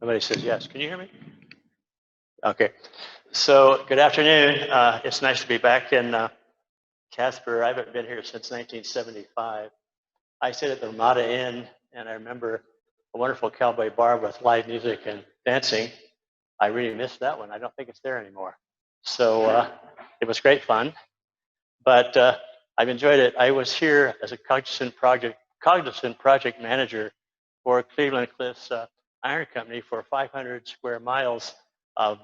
Nobody says yes. Can you hear me? Okay. So good afternoon. It's nice to be back in Casper. I haven't been here since 1975. I stayed at the Ramada Inn, and I remember a wonderful cowboy bar with live music and dancing. I really missed that one. I don't think it's there anymore. So it was great fun, but I've enjoyed it. I was here as a cognizant project manager for Cleveland Cliffs Iron Company for 500 square miles of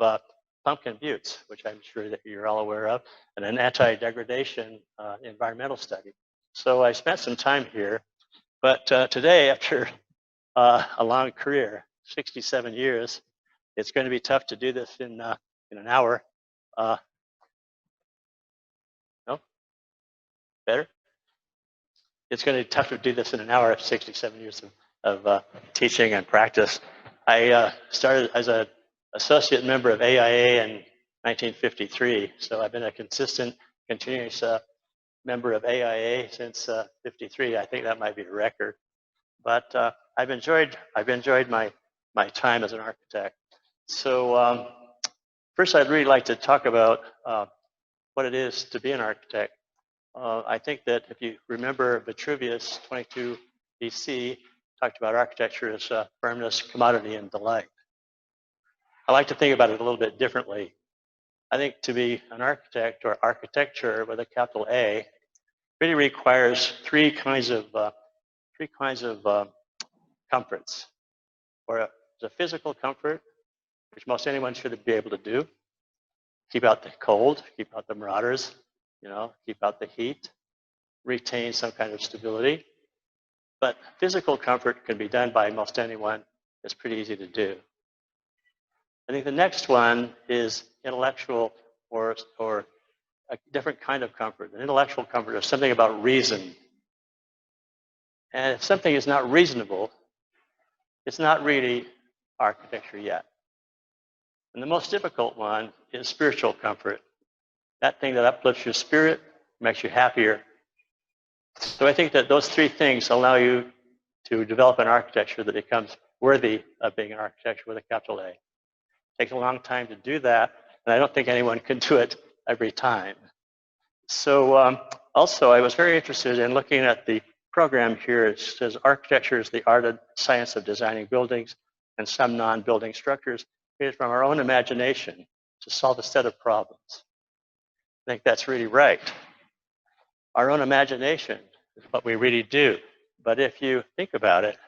pumpkin buttes, which I'm sure that you're all aware of, and an anti-degradation environmental study. So I spent some time here, but today, after a long career, 67 years, it's going to be tough to do this in an hour. No? Better? It's going to be tough to do this in an hour. 67 years of teaching and practice. I started as an associate member of AIA in 1953, so I've been a consistent, continuous member of AIA since 53. I think that might be a record, but I've enjoyed my time as an architect. So first, I'd really like to talk about what it is to be an architect. I think that if you remember Vitruvius 22 BC talked about architecture as firmness, commodity, and delight. I like to think about it a little bit differently. I think to be an architect or architecture with a capital A really requires three kinds of comforts. Or the physical comfort, which most anyone should be able to do. Keep out the cold, keep out the marauders, keep out the heat, retain some kind of stability. But physical comfort can be done by most anyone. It's pretty easy to do. I think the next one is intellectual or a different kind of comfort. An intellectual comfort is something about reason. And if something is not reasonable, it's not really architecture yet. And the most difficult one is spiritual comfort. That thing that uplifts your spirit, makes you happier. So I think that those three things allow you to develop an architecture that becomes worthy of being an architecture with a capital A. It takes a long time to do that, and I don't think anyone can do it every time. So also, I was very interested in looking at the program here. It says architecture is the art and science of designing buildings and some non-building structures created from our own imagination to solve a set of problems. I think that's really right. Our own imagination is what we really do. But if you think about it,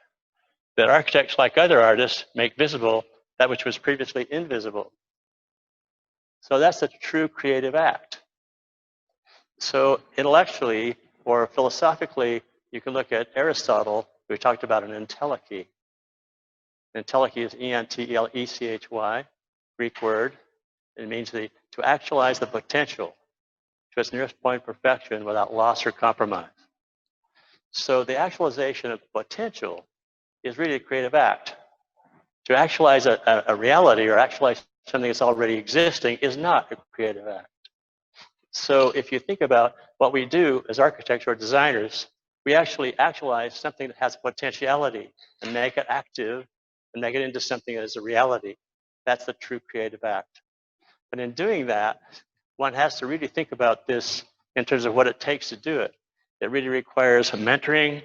that architects, like other artists, make visible that which was previously invisible. So that's a true creative act. So intellectually or philosophically, you can look at Aristotle. We talked about an entelechy. Entelechy is E-N-T-E-L-E-C-H-Y, Greek word. It means to actualize the potential to its nearest point of perfection without loss or compromise. So the actualization of the potential is really a creative act. To actualize a reality or actualize something that's already existing is not a creative act. So if you think about what we do as architects or designers, we actually actualize something that has potentiality and make it active and make it into something that is a reality. That's the true creative act. But in doing that, one has to really think about this in terms of what it takes to do it. It really requires a mentoring.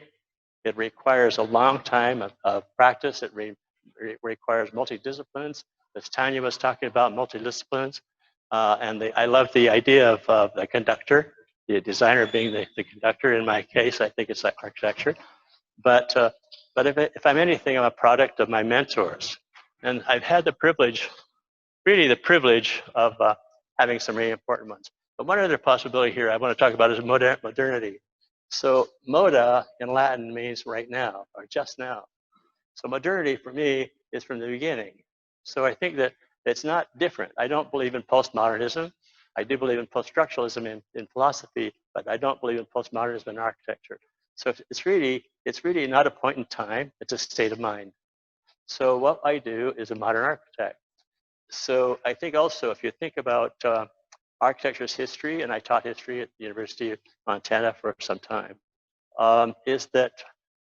It requires a long time of practice. It requires multidisciplines. As Tanya was talking about, multidisciplines. I love the idea of the conductor, the designer being the conductor. In my case, I think it's like architecture. But if I'm anything, I'm a product of my mentors. And I've had the privilege, really the privilege of having some really important ones. But one other possibility here I want to talk about is modernity. So moda in Latin means right now or just now. So modernity for me is from the beginning. So I think that it's not different. I don't believe in postmodernism. I do believe in post-structuralism in philosophy, but I don't believe in postmodernism in architecture. So it's really not a point in time. It's a state of mind. So what I do is a modern architect. So I think also if you think about architecture's history, and I taught history at the University of Montana for some time, is that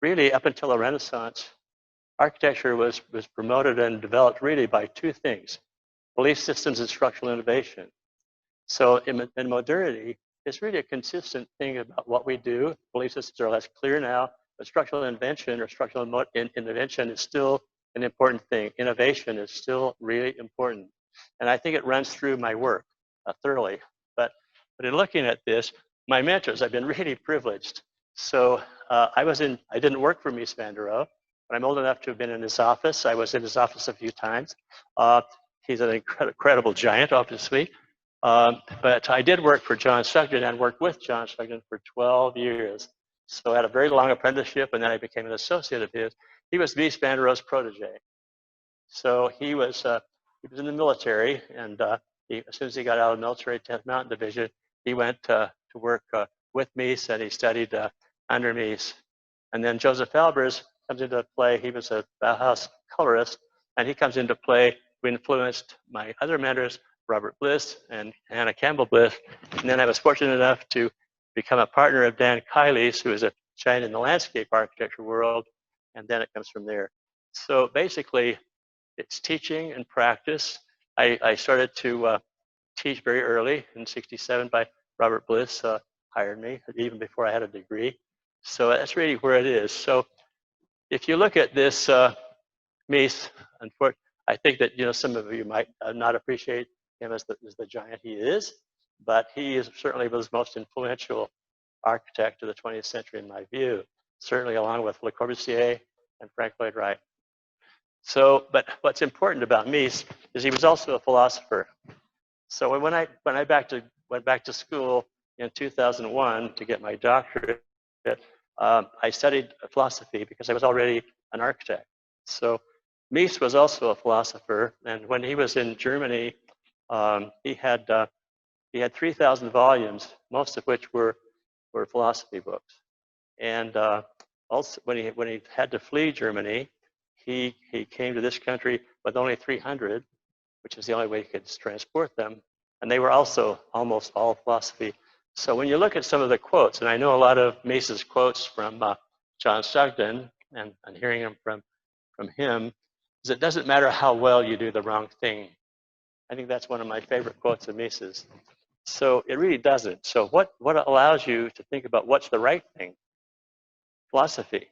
really up until the Renaissance, architecture was promoted and developed really by two things: belief systems and structural innovation. So in modernity, it's really a consistent thing about what we do. Belief systems are less clear now, but structural invention or structural intervention is still an important thing. Innovation is still really important. And I think it runs through my work thoroughly. But in looking at this, my mentors, I've been really privileged. So I didn't work for Mies van der Rohe, but I'm old enough to have been in his office. I was in his office a few times. He's an incredible giant, obviously. But I did work for John Sugden and worked with John Sugden for 12 years. So I had a very long apprenticeship, and then I became an associate of his. He was Mies van der Rohe's protege. So he was in the military, and as soon as he got out of the military, 10th Mountain Division, he went to work with Mies, and he studied under Mies. And then Joseph Albers comes into play. He was a Bauhaus colorist, and he comes into play, who influenced my other mentors, Robert Bliss and Hannah Campbell Bliss. And then I was fortunate enough to become a partner of Dan Kiley's, who is a giant in the landscape architecture world, and then it comes from there. So basically, it's teaching and practice. I started to teach very early in '67 by Robert Bliss, hired me even before I had a degree. So that's really where it is. So if you look at this Mies, I think that some of you might not appreciate him as the giant he is, but he is certainly the most influential architect of the 20th century in my view, certainly along with Le Corbusier and Frank Lloyd Wright. So, but what's important about Mies is he was also a philosopher. So when I went back to school in 2001 to get my doctorate, I studied philosophy because I was already an architect. So Mies was also a philosopher, and when he was in Germany, he had 3,000 volumes, most of which were philosophy books. And also, when he had to flee Germany, he came to this country with only 300, which is the only way he could transport them, and they were also almost all philosophy. So when you look at some of the quotes, and I know a lot of Mies's quotes from John Sugden, and hearing them from him, is it doesn't matter how well you do the wrong thing. I think that's one of my favorite quotes of Mies's. So it really doesn't. So what allows you to think about what's the right thing? Philosophy.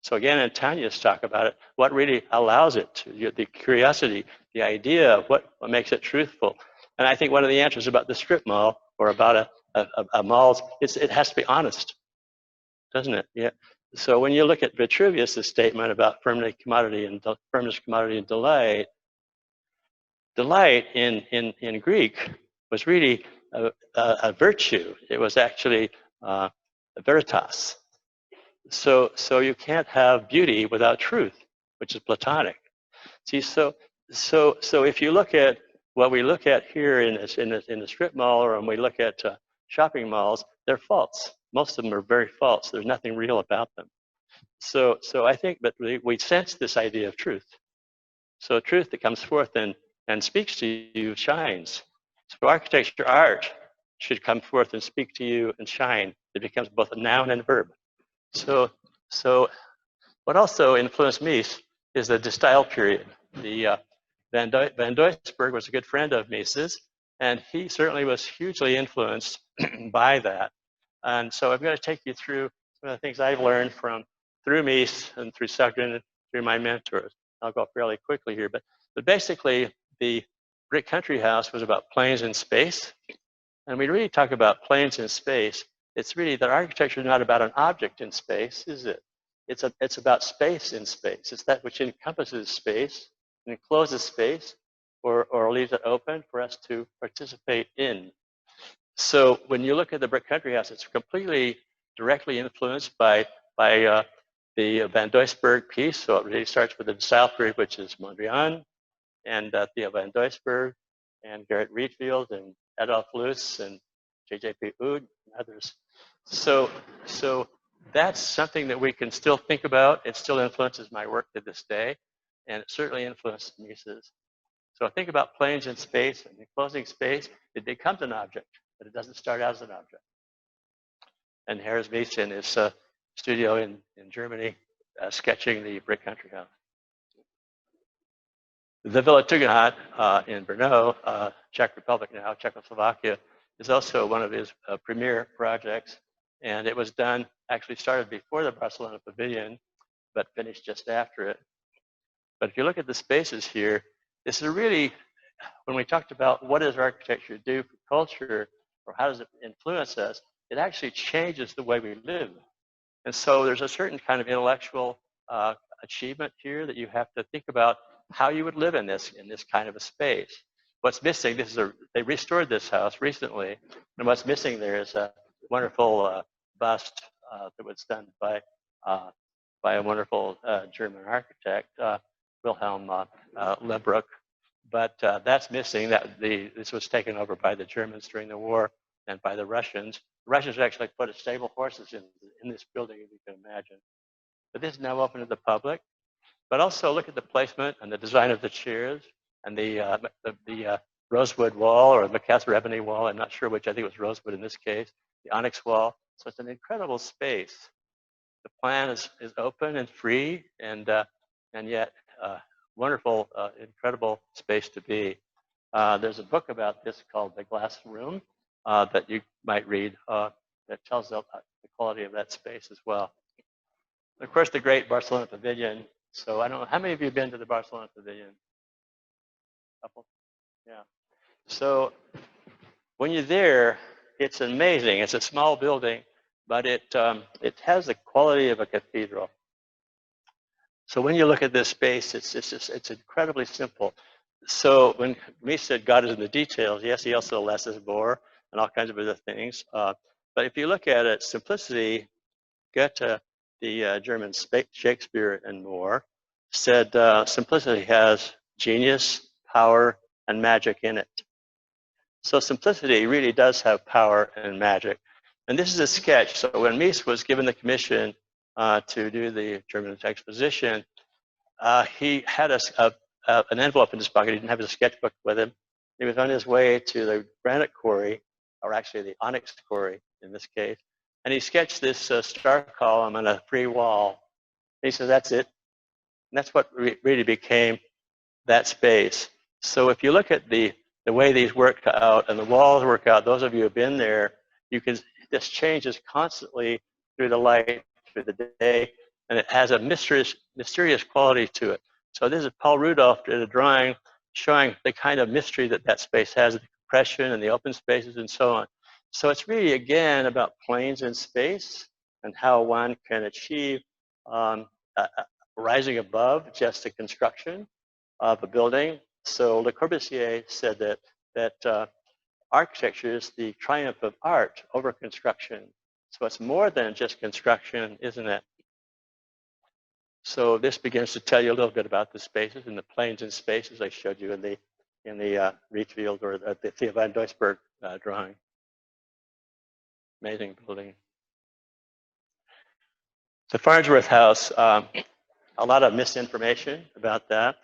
So again, and Tanya's talk about it, what really allows it to, the curiosity, the idea of what makes it truthful. And I think one of the answers about the strip mall or about a mall's, it has to be honest, doesn't it? Yeah. So when you look at Vitruvius' statement about firmness, commodity, and delight, delight in Greek was really a virtue. It was actually a veritas. So you can't have beauty without truth, which is Platonic. See, so if you look at what we look at here in the strip mall, or when we look at shopping malls, they're false. Most of them are very false. There's nothing real about them. So I think that we sense this idea of truth. So truth that comes forth and speaks to you shines. So architecture, art should come forth and speak to you and shine. It becomes both a noun and a verb. So what also influenced Mies is the style period. The Van Doesburg was a good friend of Mies's, and he certainly was hugely influenced by that. And so I'm going to take you through some of the things I've learned through Mies and through Sugden and through my mentors. I'll go fairly quickly here, but basically the brick country house was about planes in space. And we really talk about planes in space. It's really that architecture is not about an object in space, is it? It's about space in space. It's that which encompasses space and encloses space or leaves it open for us to participate in. So when you look at the brick country house, it's completely directly influenced by the Van Doesburg piece. So it really starts with the style period, which is Mondrian and Theo Van Doesburg and Garrett Reedfield and Adolf Loos and J.J.P. Oud and others. So that's something that we can still think about. It still influences my work to this day, and it certainly influenced Mies's. So think about planes in space and enclosing space. It becomes an object, but it doesn't start out as an object. And here's Mies in his studio in Germany, sketching the brick country house. The Villa Tugendhat in Brno, Czech Republic now, Czechoslovakia, is also one of his premier projects. And it was done, actually started before the Barcelona Pavilion, but finished just after it. But if you look at the spaces here, this is really, when we talked about what does architecture do for culture, or how does it influence us, it actually changes the way we live. And so there's a certain kind of intellectual achievement here that you have to think about how you would live in this kind of a space. What's missing, they restored this house recently, and what's missing there is a wonderful bust that was done by a wonderful German architect, Wilhelm Lebruck. But that's missing. This was taken over by the Germans during the war and by the Russians. The Russians actually put stable horses in this building, if you can imagine. But this is now open to the public. But also look at the placement and the design of the chairs and the rosewood wall or the Casper ebony wall. I'm not sure which. I think it was rosewood in this case. The onyx wall. So it's an incredible space. The plan is open and free, and yet wonderful, incredible space to be. There's a book about this called The Glass Room that you might read that tells the quality of that space as well. And of course, the great Barcelona Pavilion. So I don't know, how many of you have been to the Barcelona Pavilion? A couple? Yeah. So when you're there, it's amazing. It's a small building, but it has the quality of a cathedral. So when you look at this space, it's incredibly simple. So when Mies said God is in the details, yes, he also less is more and all kinds of other things. But if you look at it, simplicity, Goethe, the German Shakespeare and more, said simplicity has genius, power, and magic in it. So simplicity really does have power and magic. And this is a sketch. So when Mies was given the commission to do the German exposition, he had an envelope in his pocket. He didn't have his sketchbook with him. He was on his way to the granite quarry, or actually the onyx quarry in this case, and he sketched this star column on a free wall. He said, that's it. And that's what really became that space. So if you look at the way these work out and the walls work out, those of you who have been there, you can, this changes constantly through the light, through the day, and it has a mysterious quality to it. So this is Paul Rudolph did a drawing showing the kind of mystery that space has, the compression and the open spaces and so on. So it's really, again, about planes in space and how one can achieve rising above just the construction of a building. So Le Corbusier said that architecture is the triumph of art over construction. So it's more than just construction, isn't it? So this begins to tell you a little bit about the spaces and the planes and spaces I showed you in the Rietveld or the Theo van Doesburg drawing. Amazing building. The Farnsworth House, a lot of misinformation about that.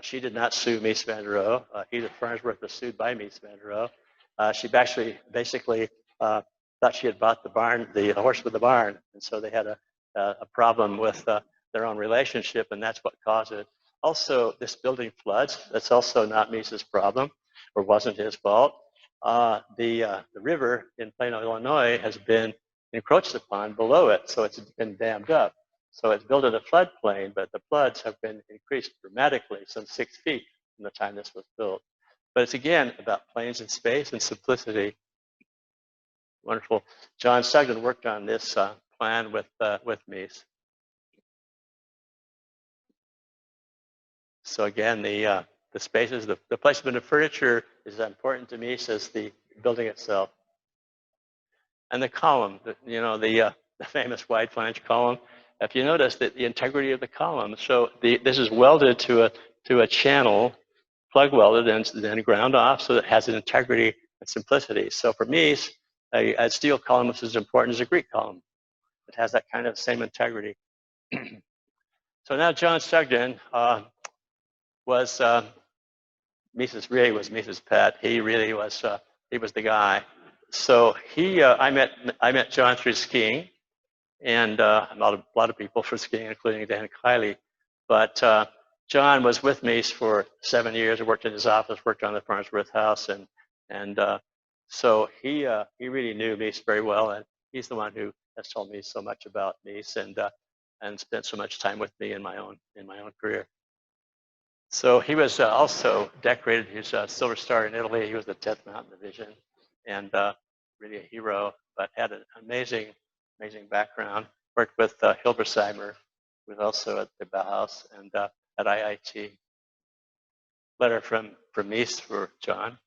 She did not sue Mies van der Rohe. Edith Farnsworth was sued by Mies van der Rohe. She actually basically thought she had bought the barn, the horse with the barn, and so they had a problem with their own relationship, and that's what caused it. Also, this building floods. That's also not Mies's problem, or wasn't his fault. The river in Plano, Illinois, has been encroached upon below it, so it's been dammed up. So it's built in a floodplain, but the floods have been increased dramatically, some 6 feet from the time this was built. But it's again about planes in space and simplicity. Wonderful. John Sugden worked on this plan with Mies. So again, the spaces, the placement of furniture is as important to Mies as the building itself. And the column, the famous wide flange column. If you notice that the integrity of the column, so this is welded to a channel, plug welded, and then ground off, so that it has an integrity and simplicity. So for Mies, a steel column is as important as a Greek column. It has that kind of same integrity. So now John Sugden was Mies's pet. He really was. He was the guy. So I met John through skiing, and a lot of people for skiing, including Dan Kiley. But John was with me for 7 years. I worked in his office, worked on the Farnsworth House, and so he really knew Mies very well, and he's the one who has told me so much about Mies and spent so much time with me in my own career. So he was also decorated his Silver Star in Italy. He was the 10th Mountain Division, and really a hero, but had an amazing background. Worked with Hilbersheimer, who was also at the Bauhaus and at IIT. Letter from Mies for John.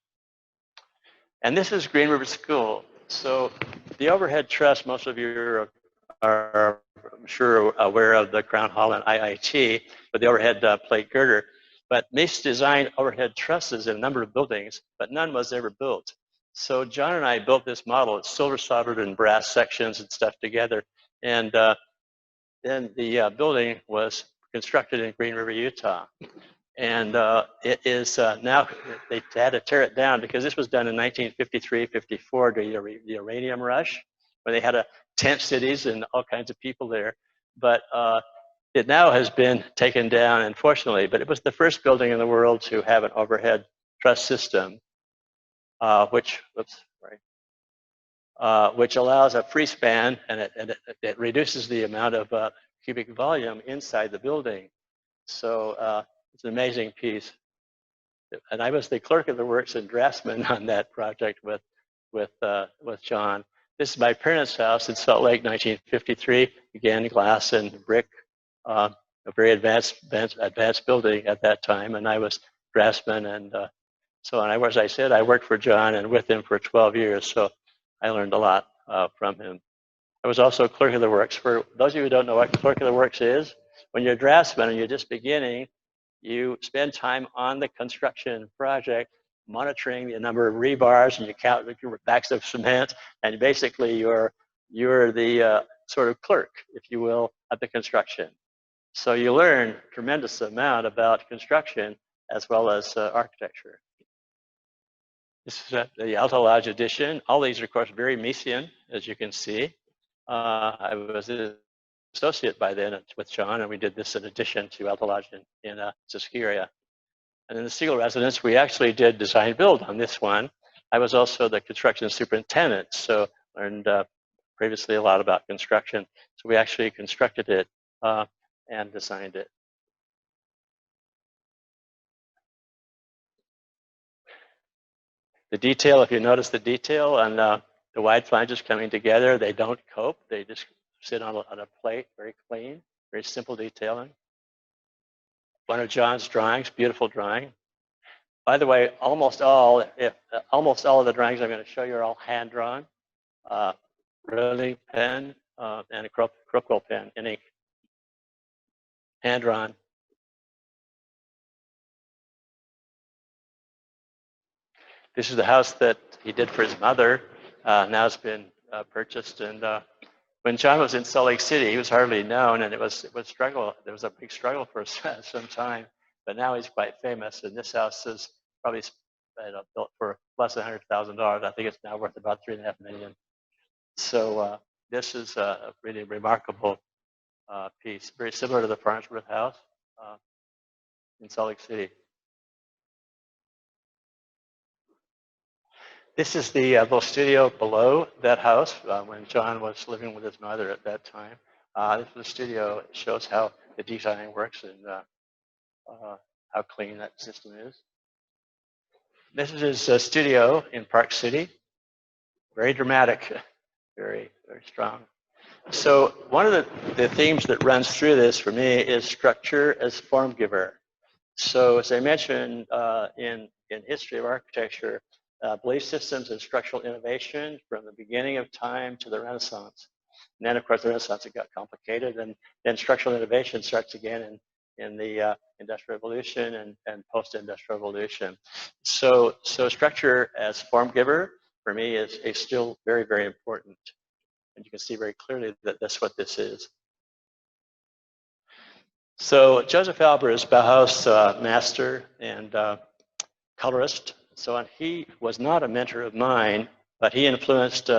And this is Green River School. So the overhead truss, most of you are I'm sure aware of the Crown Hall and IIT with the overhead plate girder. But Mies designed overhead trusses in a number of buildings, but none was ever built. So John and I built this model. It's silver soldered and brass sections and stuff together. And then the building was constructed in Green River, Utah. And it is now, they had to tear it down because this was done in 1953, 54 during the uranium rush, where they had tent cities and all kinds of people there. But it now has been taken down, unfortunately, but it was the first building in the world to have an overhead truss system, which allows a free span, and it reduces the amount of cubic volume inside the building. So it's an amazing piece. And I was the clerk of the works and draftsman on that project with John. This is my parents' house in Salt Lake, 1953. Again, glass and brick, a very advanced building at that time. And I was draftsman, and so on. As I said, I worked for John and with him for 12 years. So I learned a lot from him. I was also clerk of the works. For those of you who don't know what clerk of the works is, when you're a draftsman and you're just beginning, you spend time on the construction project, monitoring the number of rebars, and you count the backs of cement, and basically you're the sort of clerk, if you will, of the construction. So you learn a tremendous amount about construction as well as architecture. This is the Alta Lodge edition. All these are, of course, very Miesian, as you can see. I was an associate by then with John, and we did this in addition to Alta Lodge in Siskiyou. And in the Siegel residence, we actually did design build on this one. I was also the construction superintendent, so learned previously a lot about construction. So we actually constructed it and designed it. The detail, if you notice the detail on the wide flanges coming together, they don't cope. They just sit on a plate, very clean, very simple detailing. One of John's drawings, beautiful drawing. By the way, almost all of the drawings I'm going to show you are all hand drawn, rolling pen and a crocodile pen in ink, hand drawn. This is the house that he did for his mother. Now it's been purchased. And when John was in Salt Lake City, he was hardly known, and it was struggle. There was a big struggle for some time. But now he's quite famous, and this house is probably built for less than $100,000. I think it's now worth about $3.5 million. So this is a really remarkable piece, very similar to the Farnsworth House in Salt Lake City. This is the little studio below that house when John was living with his mother at that time. This is the studio. It shows how the design works and how clean that system is. This is his studio in Park City. Very dramatic, very strong. So one of the themes that runs through this for me is structure as form giver. So as I mentioned in history of architecture, belief systems and structural innovation from the beginning of time to the Renaissance. And then, of course, the Renaissance, it got complicated, and then structural innovation starts again in the Industrial Revolution and post-Industrial Revolution. So structure as form giver, for me, is still very, very important. And you can see very clearly that that's what this is. So Joseph Albers is Bauhaus master and colorist. So he was not a mentor of mine, but he influenced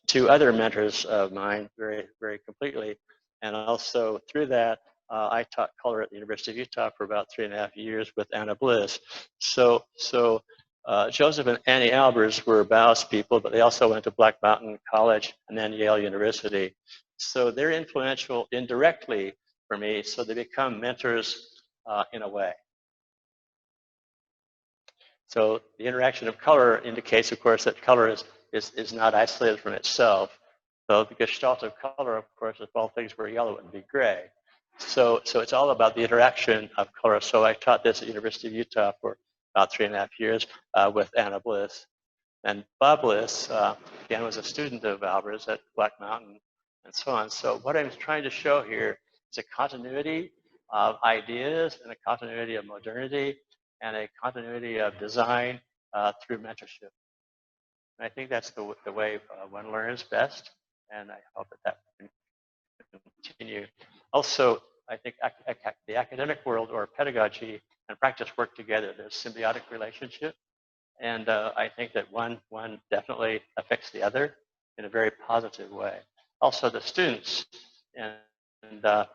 two other mentors of mine very, very completely. And also through that, I taught color at the University of Utah for about 3.5 years with Anna Bliss. So Joseph and Annie Albers were Bauhaus people, but they also went to Black Mountain College and then Yale University. So they're influential indirectly for me, so they become mentors in a way. So the interaction of color indicates, of course, that color is not isolated from itself. So the gestalt of color, of course, if all things were yellow, it would be gray. So it's all about the interaction of color. So I taught this at University of Utah for about 3.5 years with Anna Bliss. And Bob Bliss, again, was a student of Albers at Black Mountain and so on. So what I'm trying to show here is a continuity of ideas and a continuity of modernity and a continuity of design through mentorship. And I think that's the way one learns best, and I hope that can continue. Also, I think the academic world or pedagogy and practice work together. There's symbiotic relationship, and I think that one definitely affects the other in a very positive way. Also, the students, and I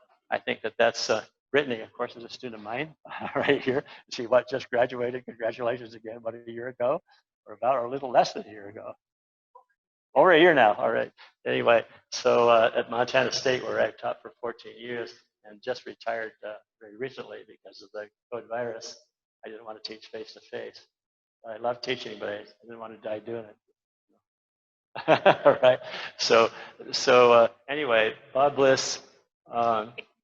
think that's Brittany, of course, is a student of mine right here. She just graduated. Congratulations again. About a year ago, or a little less than a year ago. Over a year now. All right. Anyway, so at Montana State, where I've taught for 14 years and just retired very recently because of the COVID virus, I didn't want to teach face to face. I love teaching, but I didn't want to die doing it. All right. So anyway, Bob Bliss,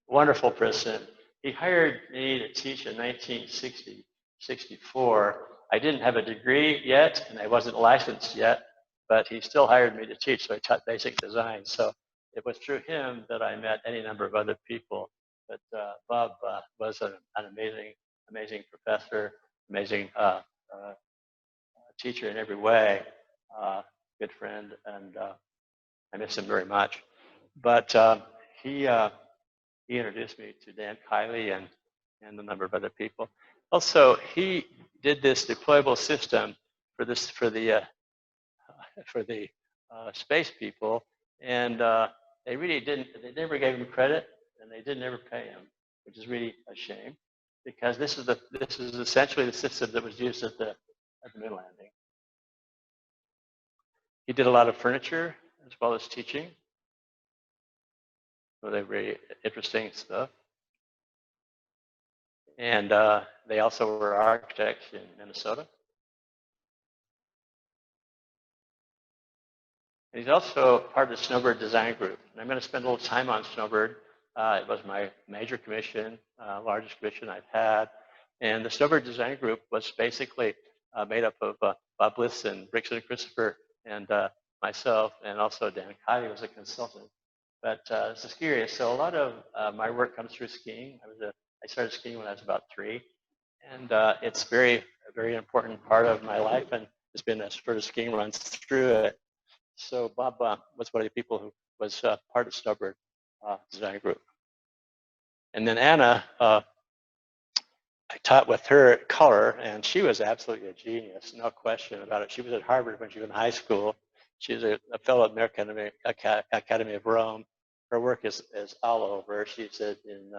wonderful person. He hired me to teach in 1964. I didn't have a degree yet, and I wasn't licensed yet, but he still hired me to teach, so I taught basic design. So it was through him that I met any number of other people. But Bob was an amazing professor, amazing teacher in every way, good friend, and I miss him very much. But he introduced me to Dan Kiley and a number of other people. Also, he did this deployable system for the space people, and they really didn't. They never gave him credit, and they didn't ever pay him, which is really a shame, because this is essentially the system that was used at the moon landing. He did a lot of furniture as well as teaching. So they're very interesting stuff. And they also were architects in Minnesota. And he's also part of the Snowbird Design Group. And I'm going to spend a little time on Snowbird. It was my major commission, largest commission I've had. And the Snowbird Design Group was basically made up of Bob Bliss and Rickson and Christopher and myself, and also Dan Kiley was a consultant. But it's just curious. So a lot of my work comes through skiing. I started skiing when I was about 3, and it's a very important part of my life, and it's been a sort of skiing runs through it. So Bob was one of the people who was part of Snowbird Design Group. And then Anna, I taught with her color, and she was absolutely a genius, no question about it. She was at Harvard when she was in high school. She was a fellow at the Academy of Rome. Her work is all over. She's in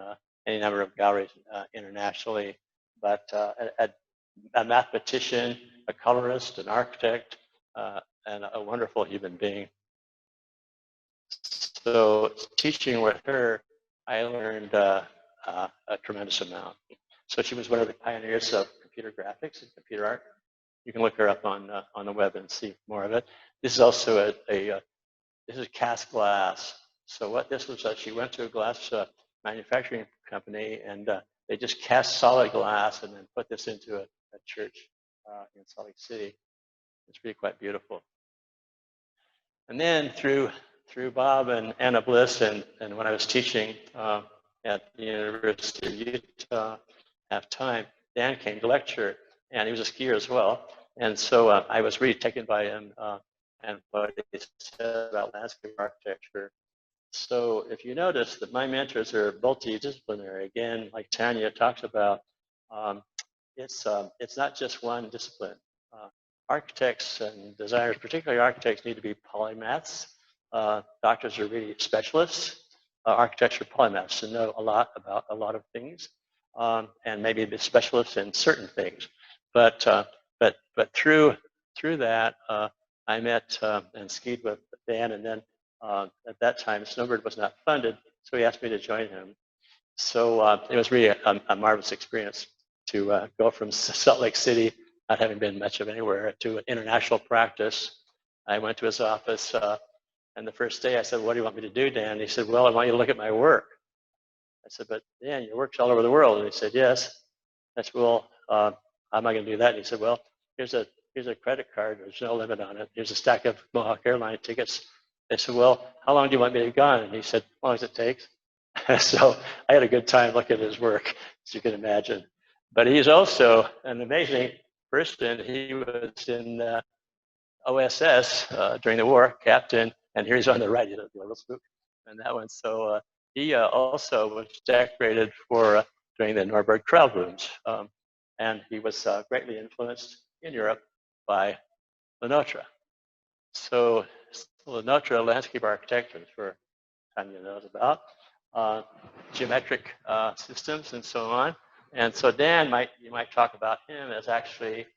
any number of galleries internationally, but a mathematician, a colorist, an architect, and a wonderful human being. So teaching with her, I learned a tremendous amount. So she was one of the pioneers of computer graphics and computer art. You can look her up on the web and see more of it. This is also this is cast glass. So what this was, she went to a glass manufacturing company, and they just cast solid glass and then put this into a church in Salt Lake City. It's really quite beautiful. And then through Bob and Anna Bliss, and when I was teaching at the University of Utah, half time, Dan came to lecture, and he was a skier as well. And so I was really taken by him and what he said about landscape architecture. So if you notice that my mentors are multidisciplinary, again, like Tanya talks about, it's not just one discipline. Architects and designers, particularly architects, need to be polymaths. Doctors are really specialists. architecture polymaths to know a lot about a lot of things, and maybe be specialists in certain things. But through that, I met and skied with Dan, and then at that time, Snowbird was not funded, so he asked me to join him. So it was really a marvelous experience to go from Salt Lake City, not having been much of anywhere, to an international practice. I went to his office, and the first day I said, "What do you want me to do, Dan?" And he said, "Well, I want you to look at my work." I said, "But Dan, your work's all over the world." And he said, "Yes." I said, "Well, how am I going to do that?" And he said, "Well, here's a credit card. There's no limit on it. Here's a stack of Mohawk Airline tickets." I said, "Well, how long do you want me to be gone?" And he said, "As long as it takes." So I had a good time looking at his work, as you can imagine. But he's also an amazing person. He was in OSS during the war, captain, and here he's on the right, the little spook, and that one. So he also was decorated for during the Nuremberg trial rooms, and he was greatly influenced in Europe by Lenotre. So Lenotre landscape architecture, for Tanya knows about, geometric systems and so on. And so Dan, you might talk about him as actually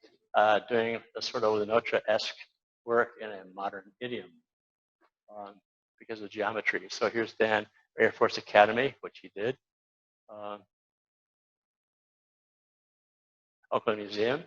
doing a sort of Lenotre-esque work in a modern idiom because of geometry. So here's Dan, Air Force Academy, which he did. Oakland Museum.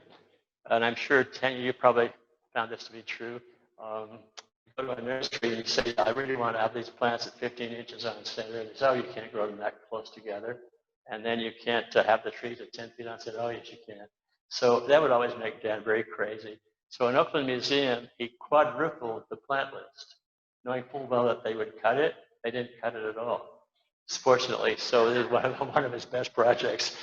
And I'm sure, Tanya, you probably found this to be true. You go to a nursery and you say, "I really want to have these plants at 15 inches on center." And they say, "Oh, you can't grow them that close together." And then you can't have the trees at 10 feet on center. "Oh, yes, you can." So that would always make Dan very crazy. So in Oakland Museum, he quadrupled the plant list, knowing full well that they would cut it. They didn't cut it at all, fortunately. So it was one of his best projects.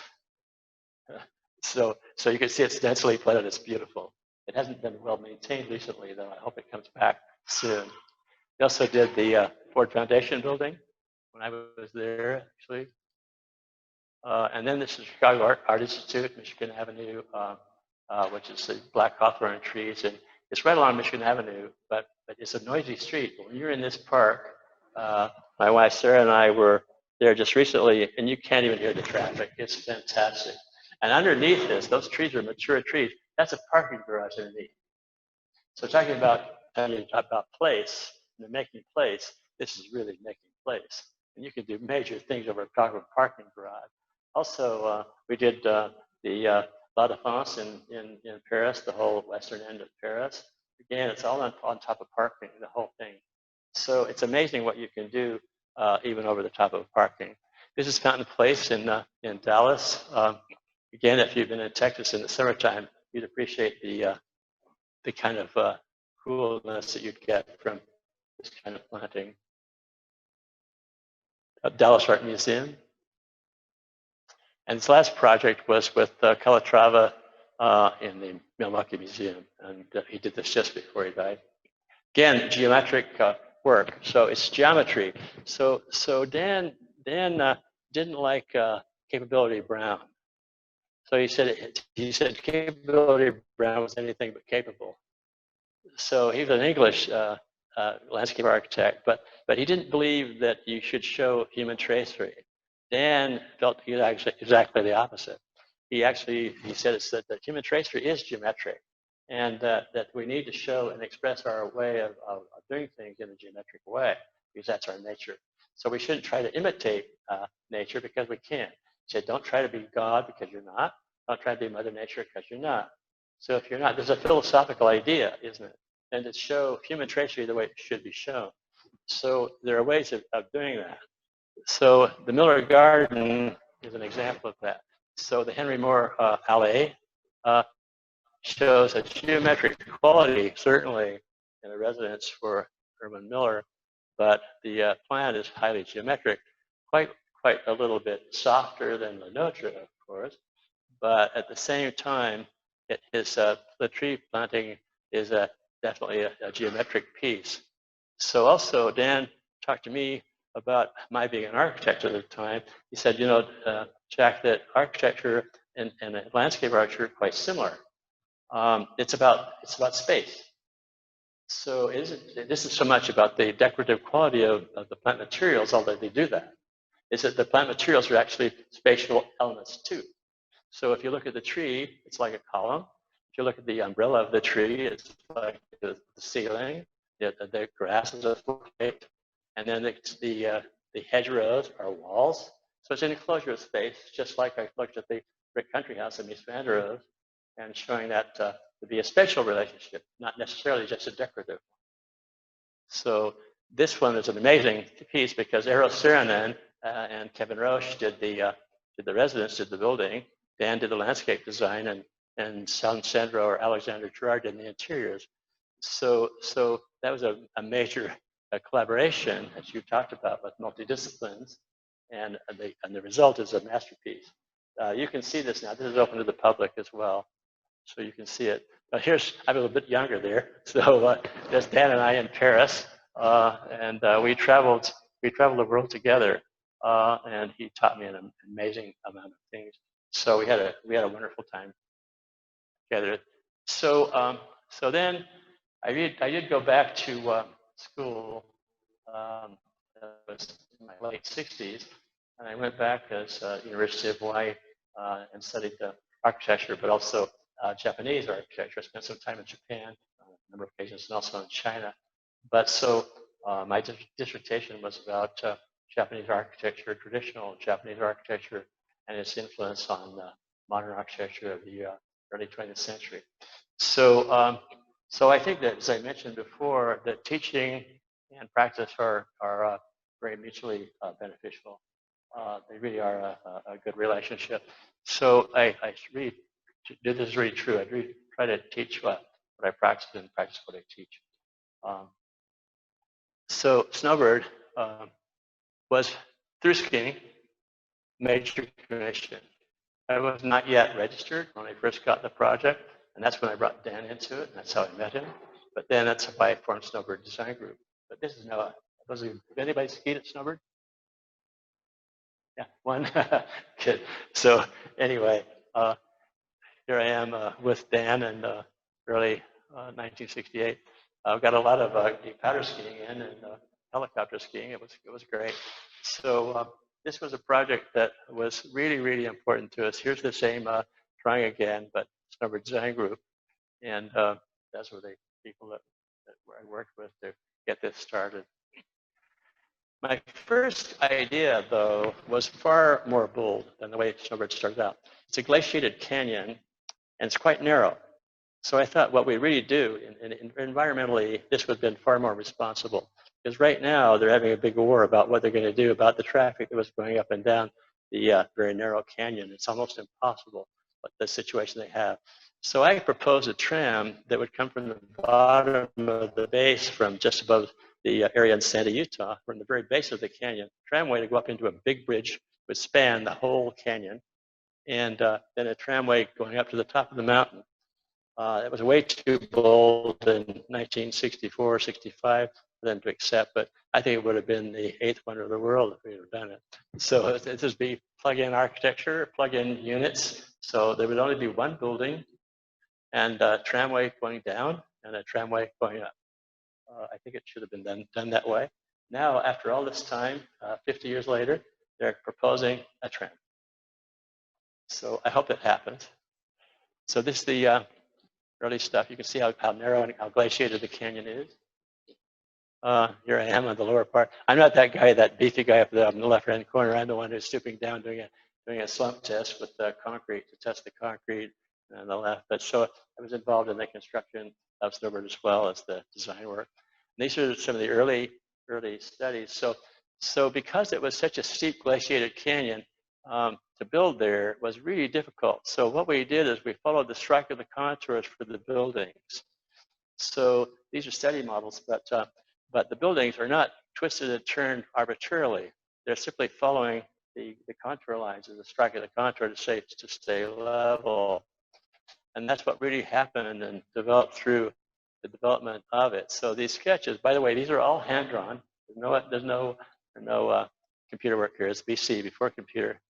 So you can see it's densely planted. It's beautiful. It hasn't been well maintained recently, though. I hope it comes back soon. He also did the Ford Foundation building when I was there, actually. And then this is Chicago Art Institute, Michigan Avenue, which is the black hawthorn trees. And it's right along Michigan Avenue, but it's a noisy street. When you're in this park, my wife Sarah and I were there just recently, and you can't even hear the traffic. It's fantastic. And underneath this, those trees are mature trees. That's a parking garage underneath. So talking about place, and making place, this is really making place. And you can do major things over a parking garage. Also, we did the La Défense in Paris, the whole western end of Paris. Again, it's all on top of parking, the whole thing. So it's amazing what you can do even over the top of parking. This is Fountain Place in Dallas. Again, if you've been in Texas in the summertime, you'd appreciate the kind of coolness that you'd get from this kind of planting. Dallas Art Museum. And this last project was with Calatrava in the Milwaukee Museum, and he did this just before he died. Again, geometric work. So it's geometry. So Dan didn't like Capability Brown. So he said Capability Brown was anything but capable. So he was an English landscape architect, but he didn't believe that you should show human tracery. Dan felt exactly the opposite. He said that the human tracery is geometric, and that we need to show and express our way of doing things in a geometric way, because that's our nature. So we shouldn't try to imitate nature, because we can't. He said, don't try to be God, because you're not. Don't try to be Mother Nature, because you're not. So if you're not, there's a philosophical idea, isn't it? And to show human tracery the way it should be shown. So there are ways of doing that. So the Miller Garden is an example of that. So the Henry Moore Alley shows a geometric quality, certainly, in the residence for Herman Miller, but the plan is highly geometric, quite a little bit softer than Lenotre, of course, but at the same time, the tree planting is definitely a geometric piece. So also, Dan talked to me about my being an architect at the time. He said, Jack, that architecture and landscape architecture are quite similar. It's about space. So it isn't so much about the decorative quality of the plant materials, although they do that. Is that the plant materials are actually spatial elements too. So if you look at the tree, it's like a column. If you look at the umbrella of the tree, it's like the ceiling. The grass is a plate, and then the hedgerows are walls. So it's an enclosure of space, just like I looked at the brick country house in East Van der Rohe, and showing that to be a spatial relationship, not necessarily just a decorative. So this one is an amazing piece because Eero Saarinen and Kevin Roche did the residence, did the building. Dan did the landscape design, and Sandro or Alexander Gerard did the interiors. So that was a major collaboration, as you talked about, with multidisciplines, and the result is a masterpiece. You can see this now. This is open to the public as well, so you can see it. I'm a little bit younger there. So there's Dan and I in Paris, and we traveled the world together, and he taught me an amazing amount of things. So we had a wonderful time together. So then I did go back to school. It was in my late 60s, and I went back as University of Hawaii and studied architecture, but also Japanese architecture. I spent some time in Japan on a number of occasions, and also in China. But so my dissertation was about Japanese architecture, traditional Japanese architecture, and its influence on modern architecture of the early 20th century. So I think that, as I mentioned before, that teaching and practice are very mutually beneficial. They really are a good relationship. So I really, this is really true. I really try to teach what I practice and practice what I teach. So Snowbird was, through skiing, major commission. I was not yet registered when I first got the project, and that's when I brought Dan into it, and that's how I met him. But then that's why I formed Snowbird Design Group. But this is Noah. Have anybody skied at Snowbird? Yeah, one. Good. So anyway, here I am with Dan in early 1968. I've got a lot of powder skiing in and helicopter skiing. It was great. So this was a project that was really, really important to us. Here's the same drawing again, but Snowbird Design Group, and that's where the people that I worked with to get this started. My first idea, though, was far more bold than the way Snowbird started out. It's a glaciated canyon, and it's quite narrow. So I thought what we really do, environmentally, this would have been far more responsible. Because right now, they're having a big war about what they're going to do about the traffic that was going up and down the very narrow canyon. It's almost impossible, but the situation they have. So I proposed a tram that would come from the bottom of the base, from just above the area in Santa, Utah, from the very base of the canyon, tramway to go up into a big bridge would span the whole canyon, and then a tramway going up to the top of the mountain. It was way too bold in 1964, 65 for them to accept, but I think it would have been the eighth wonder of the world if we had done it. So this would be plug-in architecture, plug-in units. So there would only be one building, and a tramway going down and a tramway going up. I think it should have been done that way. Now, after all this time, 50 years later, they're proposing a tram. So I hope it happens. So this is the early stuff. You can see how narrow and how glaciated the canyon is. Here I am on the lower part. I'm not that guy, that beefy guy up there in the left-hand corner. I'm the one who's stooping down doing a slump test with concrete to test the concrete on the left. But so I was involved in the construction of Snowbird as well as the design work. And these are some of the early studies. So because it was such a steep glaciated canyon, to build there was really difficult. So what we did is we followed the strike of the contours for the buildings. So these are study models, but the buildings are not twisted and turned arbitrarily. They're simply following the contour lines of the strike of the contour to stay level. And that's what really happened and developed through the development of it. So these sketches, by the way, these are all hand-drawn. There's no computer work here. It's BC, before computer.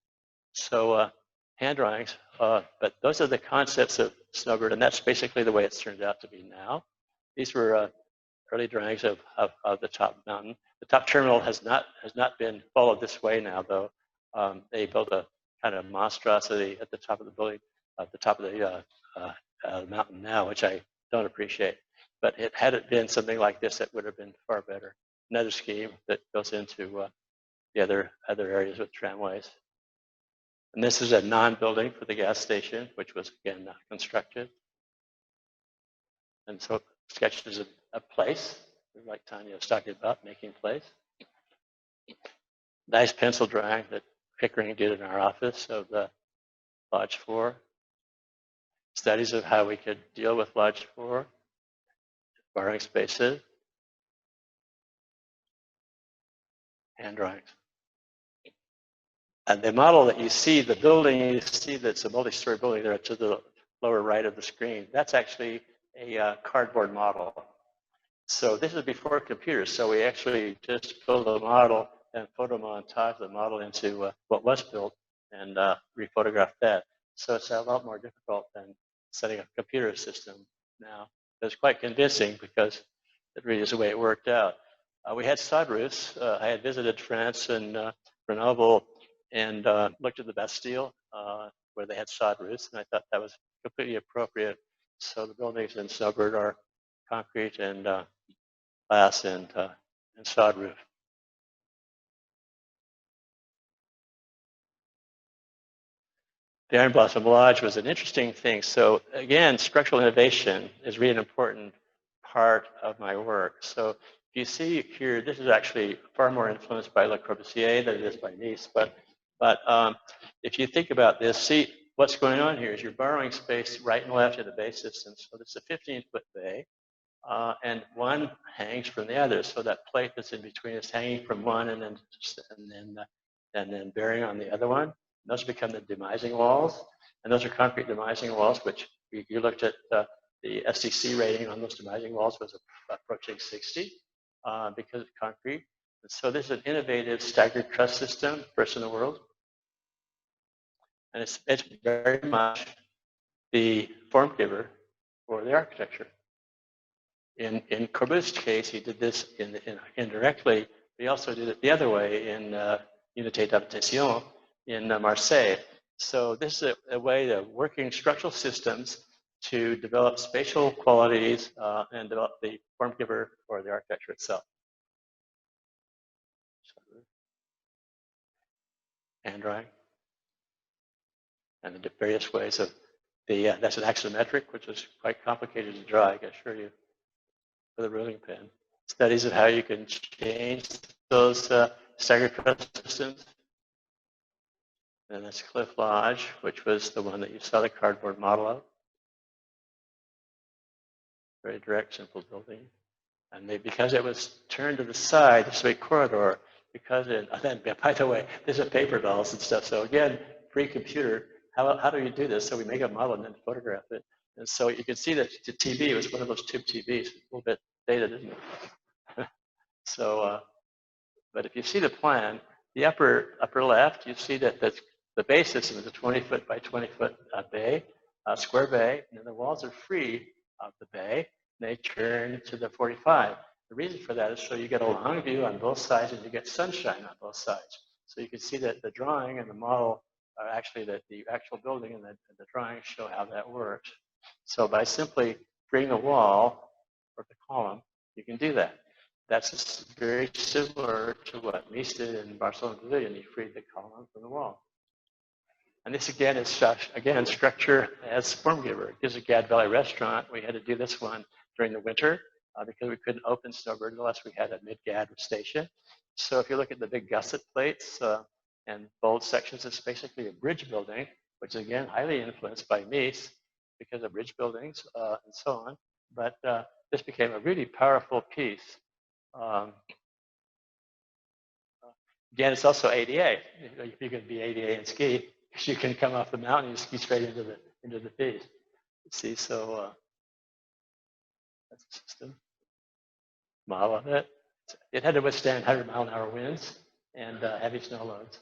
So hand drawings, but those are the concepts of Snowbird, and that's basically the way it's turned out to be now. These were early drawings of the top mountain. The top terminal has not been followed this way now, though. They built a kind of monstrosity at the top of the building, at the top of the mountain now, which I don't appreciate. But had it been something like this, it would have been far better. Another scheme that goes into the other areas with tramways. And this is a non-building for the gas station, which was again not constructed. And so sketches a place, like Tanya was talking about, making place. Nice pencil drawing that Pickering did in our office of the Lodge 4. Studies of how we could deal with Lodge 4, borrowing spaces, hand drawings. And the model that you see, the building, you see that's a multi-story building there to the lower right of the screen. That's actually a cardboard model. So this is before computers. So we actually just build a model and photomontage the model into what was built and rephotograph that. So it's a lot more difficult than setting up a computer system now. It's quite convincing because it really is the way it worked out. We had sod roofs. I had visited France and Grenoble and looked at the Bastille where they had sod roofs, and I thought that was completely appropriate. So the buildings in Snowbird are concrete and glass and sod roof. The Iron Blossom Lodge was an interesting thing. So again, structural innovation is really an important part of my work. So if you see here, this is actually far more influenced by Le Corbusier than it is by Nice. But if you think about this, see what's going on here is you're borrowing space right and left of the bay system. So this is a 15-foot bay. And one hangs from the other. So that plate that's in between is hanging from one and then bearing on the other one. And those become the demising walls. And those are concrete demising walls, which you looked at the SCC rating on those demising walls was approaching 60 because of concrete. And so this is an innovative staggered truss system, first in the world. And it's very much the form giver for the architecture. In Corbus's case, he did this indirectly. He also did it the other way in Unité d'Habitation in Marseille. So this is a way of working structural systems to develop spatial qualities and develop the form giver for the architecture itself. Hand drawing. And the various ways of that's an axometric, which is quite complicated to draw, I can assure you, with a ruling pen. Studies of how you can change those staggered truss systems. And that's Cliff Lodge, which was the one that you saw the cardboard model of. Very direct, simple building. And because it was turned to the side, this big corridor, because then, by the way, there's a paper dolls and stuff. So again, pre-computer, how do you do this? So we make a model and then photograph it. And so you can see that the TV was one of those tube TVs, a little bit dated, isn't it? So, but if you see the plan, the upper left, you see that the bay system is a 20-foot by 20-foot bay, square bay, and then the walls are free of the bay. And they turn to the 45. The reason for that is so you get a long view on both sides and you get sunshine on both sides. So you can see that the drawing and the model are actually that the actual building and the drawing show how that works. So by simply freeing a wall or the column, you can do that. That's very similar to what Mies did in Barcelona Pavilion. He freed the column from the wall. And this again is structure as form giver. It gives a Gad Valley restaurant. We had to do this one during the winter because we couldn't open Snowbird unless we had a mid-Gad station. So if you look at the big gusset plates and bold sections, it's basically a bridge building, which is again highly influenced by Mies because of bridge buildings and so on. But this became a really powerful piece. Again, it's also ADA. You can be ADA and ski. You can come off the mountain and ski straight into the piece. See, so that's the system. Model of it. It had to withstand 100-mile-an-hour winds and heavy snow loads.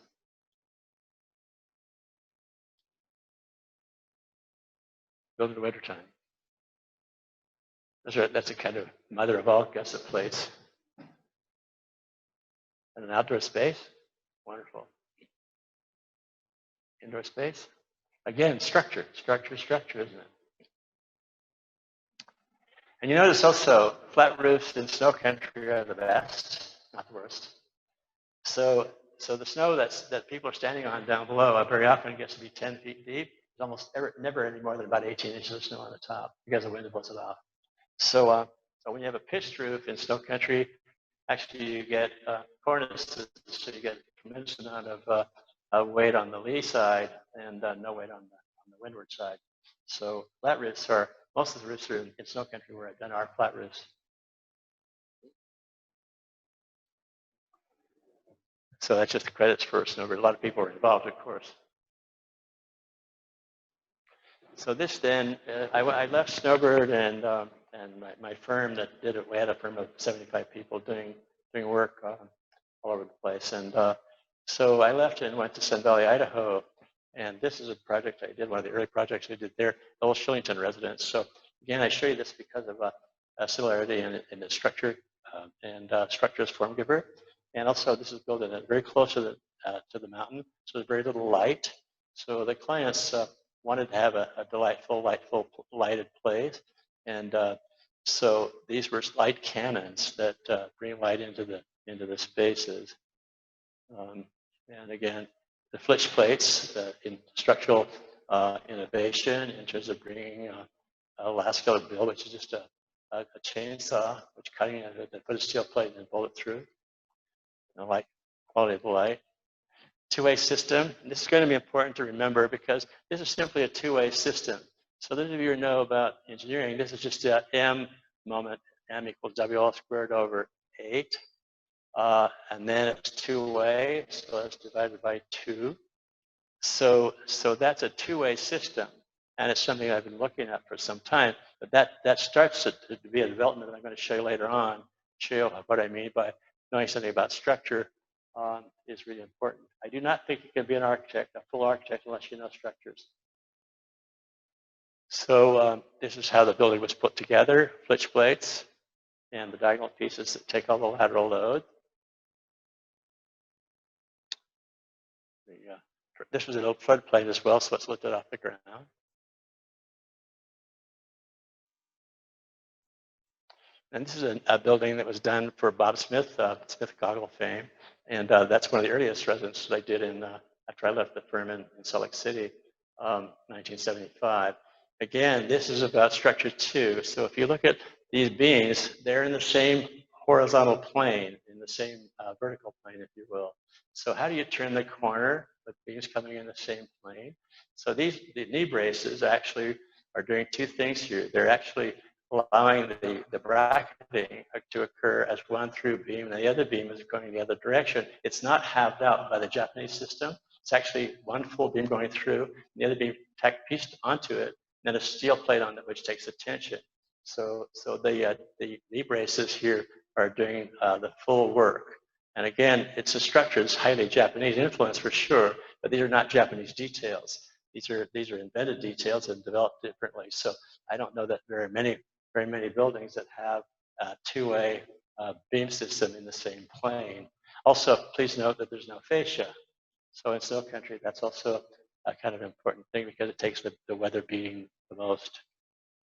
Built in the wintertime. That's a kind of mother of all gusset plates. And an outdoor space, wonderful. Indoor space, again, structure, isn't it? And you notice also, flat roofs in snow country are the best, not the worst. So the snow that people are standing on down below very often gets to be 10 feet deep. There's almost never any more than about 18 inches of snow on the top because the wind blows it off. So when you have a pitched roof in snow country, actually you get cornices, so you get a tremendous amount of weight on the lee side and no weight on the windward side. So flat roofs most of the roofs are in snow country where I've done are flat roofs. So that's just the credits for Snowbird. A lot of people were involved, of course. So this then, I left Snowbird and my firm that did it. We had a firm of 75 people doing work all over the place. And so I left and went to Sun Valley, Idaho. And this is a project I did, one of the early projects I did there, the old Shillington residence. So again, I show you this because of a similarity in the structure and structure as form giver. And also, this is built in very close to the mountain, so there's very little light. So the clients wanted to have a delightful, lighted place, and so these were light cannons that bring light into the spaces. And again, the flitch plates in structural innovation in terms of bringing a Alaska bill, which is just a chainsaw, which cutting it, they put a steel plate and bolt it through. Light, quality of the light. Two-way system. And this is going to be important to remember because this is simply a two-way system. So those of you who know about engineering, this is just a M moment. M equals WL squared over 8. And then it's two-way, so that's divided by 2. So that's a two-way system. And it's something I've been looking at for some time. But that starts to be a development that I'm going to show you later on, show you what I mean by knowing something about structure is really important. I do not think you can be an architect, a full architect, unless you know structures. So this is how the building was put together, flitch plates and the diagonal pieces that take all the lateral load. This was an old floodplain as well, so it's lifted off the ground. And this is a building that was done for Bob Smith, Smith Goggle fame. And that's one of the earliest residences I did after I left the firm in Salt Lake City, 1975. Again, this is about structure too. So if you look at these beams, they're in the same horizontal plane, in the same vertical plane, if you will. So how do you turn the corner with beams coming in the same plane? So the knee braces actually are doing two things here. They're actually allowing the bracketing to occur as one through beam, and the other beam is going the other direction. It's not halved out by the Japanese system. It's actually one full beam going through, and the other beam pieced onto it, and then a steel plate on it which takes the tension. So the knee braces here are doing the full work. And again, it's a structure that's highly Japanese influence for sure, but these are not Japanese details. These are invented details and developed differently. So I don't know that very many buildings that have a two-way beam system in the same plane. Also, please note that there's no fascia. So in snow country, that's also a kind of important thing because it takes the weather beating the most.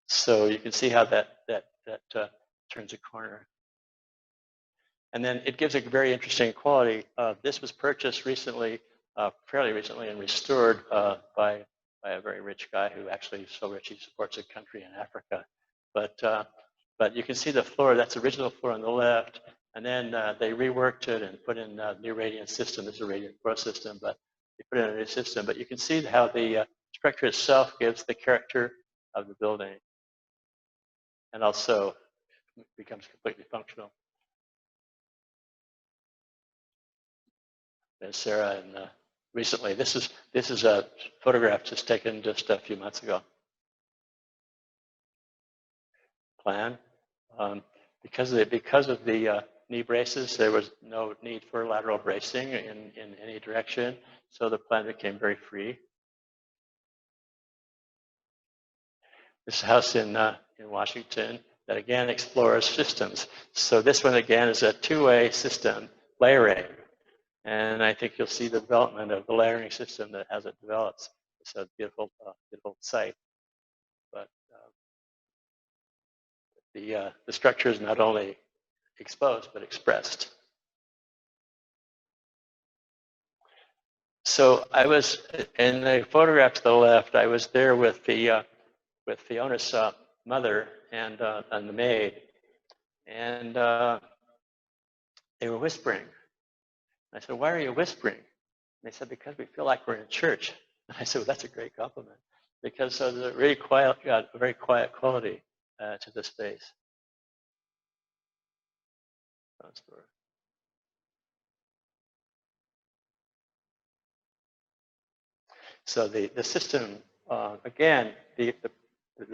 So you can see how that turns a corner. And then it gives a very interesting quality. This was purchased recently, fairly recently, and restored by a very rich guy who actually is so rich he supports a country in Africa. But you can see the floor, that's the original floor on the left, and then they reworked it and put in a new radiant system. This is a radiant floor system, but they put in a new system. But you can see how the structure itself gives the character of the building and also becomes completely functional. There's Sarah, and recently, this is a photograph just taken just a few months ago. Plan. Because of the knee braces, there was no need for lateral bracing in any direction, so the plan became very free. This house in Washington, that again explores systems. So this one again is a two-way system, layering. And I think you'll see the development of the layering system that as it develops. It's a beautiful, beautiful site. But the structure is not only exposed, but expressed. So I was, in the photograph to the left, I was there with Fiona's mother and the maid. And they were whispering. I said, why are you whispering? And they said, because we feel like we're in church. And I said, well, that's a great compliment. Because there's a really quiet, a very quiet quality to the space. So the system, again, the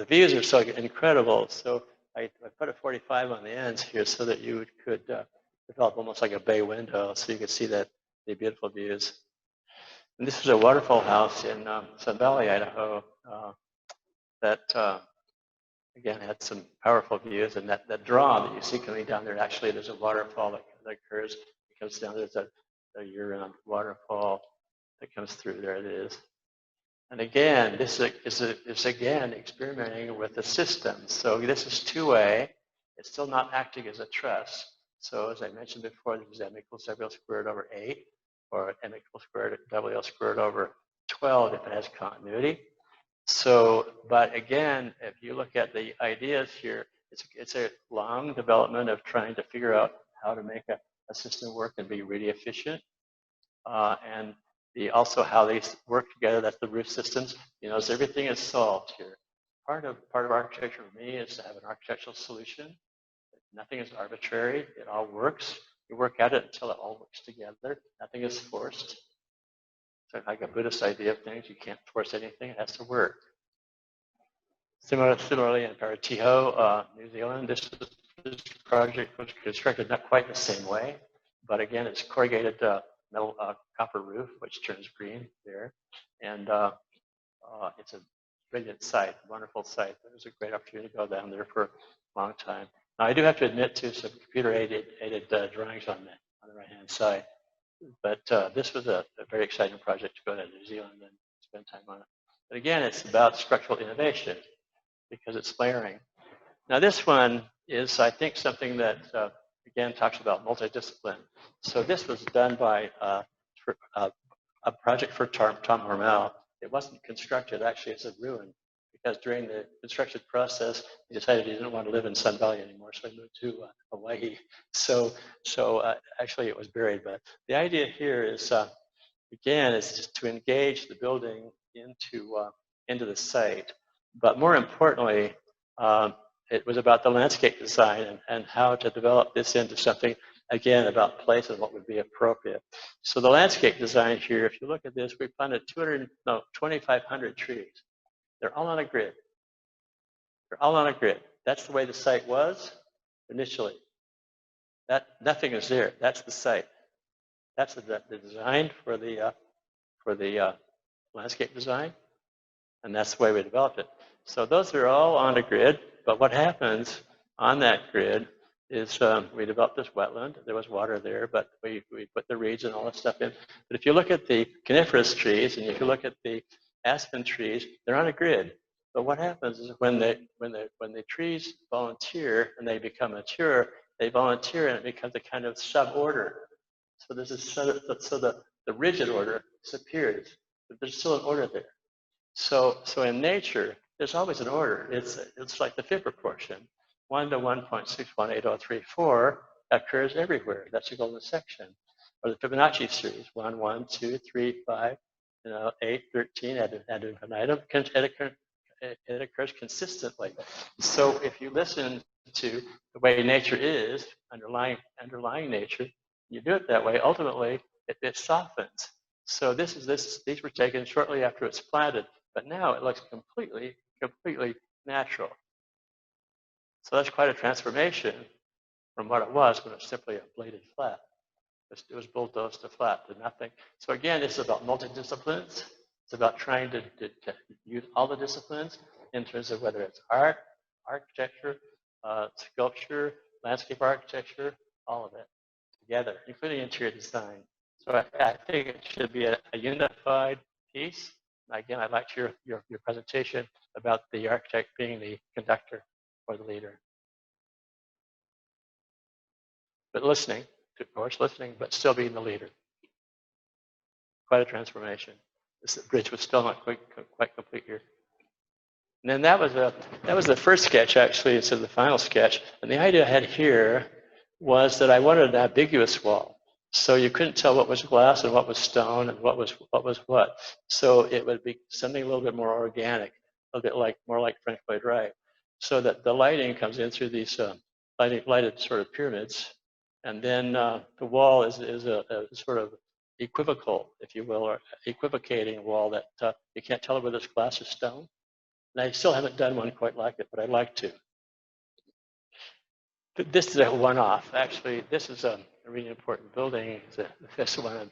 views are so incredible. So I put a 45 on the ends here so that you could develop almost like a bay window so you could see the beautiful views. And this is a waterfall house in Sun Valley, Idaho, that again had some powerful views. And that draw that you see coming down there, actually there's a waterfall that occurs. It comes down, there's a year-round waterfall that comes through. There it is. And again, this is again experimenting with the system. So this is two-way. It's still not acting as a truss. So as I mentioned before, this is m equals WL squared over 8, or m equals squared WL squared over 12 if it has continuity. So, but again, if you look at the ideas here, it's a long development of trying to figure out how to make a system work and be really efficient. And also how they work together, that's the roof systems. You know, so everything is solved here. Part of architecture for me is to have an architectural solution. Nothing is arbitrary, it all works. You work at it until it all works together. Nothing is forced. So like a Buddhist idea of things, you can't force anything, it has to work. Similarly in Paratiho, New Zealand, this project was constructed not quite the same way, but again, it's corrugated metal copper roof, which turns green there. And it's a brilliant site, wonderful site. It was a great opportunity to go down there for a long time. Now, I do have to admit to some computer-aided drawings on the right-hand side. But this was a very exciting project to go to New Zealand and spend time on it. But again, it's about structural innovation because it's layering. Now, this one is, I think, something that, again, talks about multidiscipline. So this was done by a project for Tom Hormel. It wasn't constructed, actually, it's a ruin, because during the construction process, he decided he didn't want to live in Sun Valley anymore, so he moved to Hawaii. So actually, it was buried. But the idea here is, again, is just to engage the building into the site. But more importantly, it was about the landscape design and how to develop this into something, again, about place and what would be appropriate. So the landscape design here, if you look at this, we planted 2,500 trees. They're all on a grid. They're all on a grid. That's the way the site was initially. Nothing is there. That's the site. That's the design for the landscape design, and that's the way we developed it. So those are all on a grid, but what happens on that grid is we developed this wetland. There was water there, but we put the reeds and all that stuff in. But if you look at the coniferous trees and if you look at the aspen trees, they're on a grid. But what happens is when the trees volunteer and they become mature, they volunteer and it becomes a kind of suborder. So there's the rigid order disappears, but there's still an order there. So in nature, there's always an order. It's like the Fibber proportion. 1 to 1.618034 occurs everywhere. That's a golden section. Or the Fibonacci series, 1, 1, 2, 3, 5, 8, 13, ad infinitum. It occurs consistently. So if you listen to the way nature is, underlying nature, you do it that way, ultimately it softens. So these were taken shortly after it's planted, but now it looks completely natural. So that's quite a transformation from what it was when it was simply a bladed flat. It was bulldozed to flat to nothing. So again, it's about multidisciplines. It's about trying to use all the disciplines in terms of whether it's art, architecture, sculpture, landscape architecture, all of it together, including interior design. So I think it should be a unified piece. Again, I liked your presentation about the architect being the conductor or the leader. But listening, of course, listening, but still being the leader. Quite a transformation. This bridge was still not quite complete here. And then that was the first sketch, actually, instead of the final sketch. And the idea I had here was that I wanted an ambiguous wall. So you couldn't tell what was glass and what was stone and what was what. So it would be something a little bit more organic, a little bit more like French Blade Right. So that the lighting comes in through these lighted sort of pyramids. And then the wall is a sort of equivocal, if you will, or equivocating wall that you can't tell whether it's glass or stone. And I still haven't done one quite like it, but I'd like to. But this is a one-off. Actually, this is a really important building. This one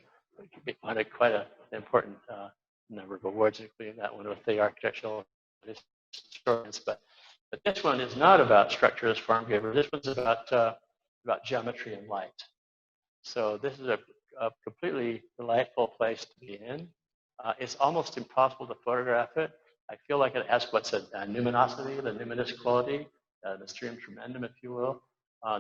wanted quite an important number of awards, including that one with the architectural historians. But this one is not about structure as form giver. This one's about geometry and light. So this is a completely delightful place to be in. It's almost impossible to photograph it. I feel like it has what's a numinosity, the numinous quality, the stream tremendum, if you will.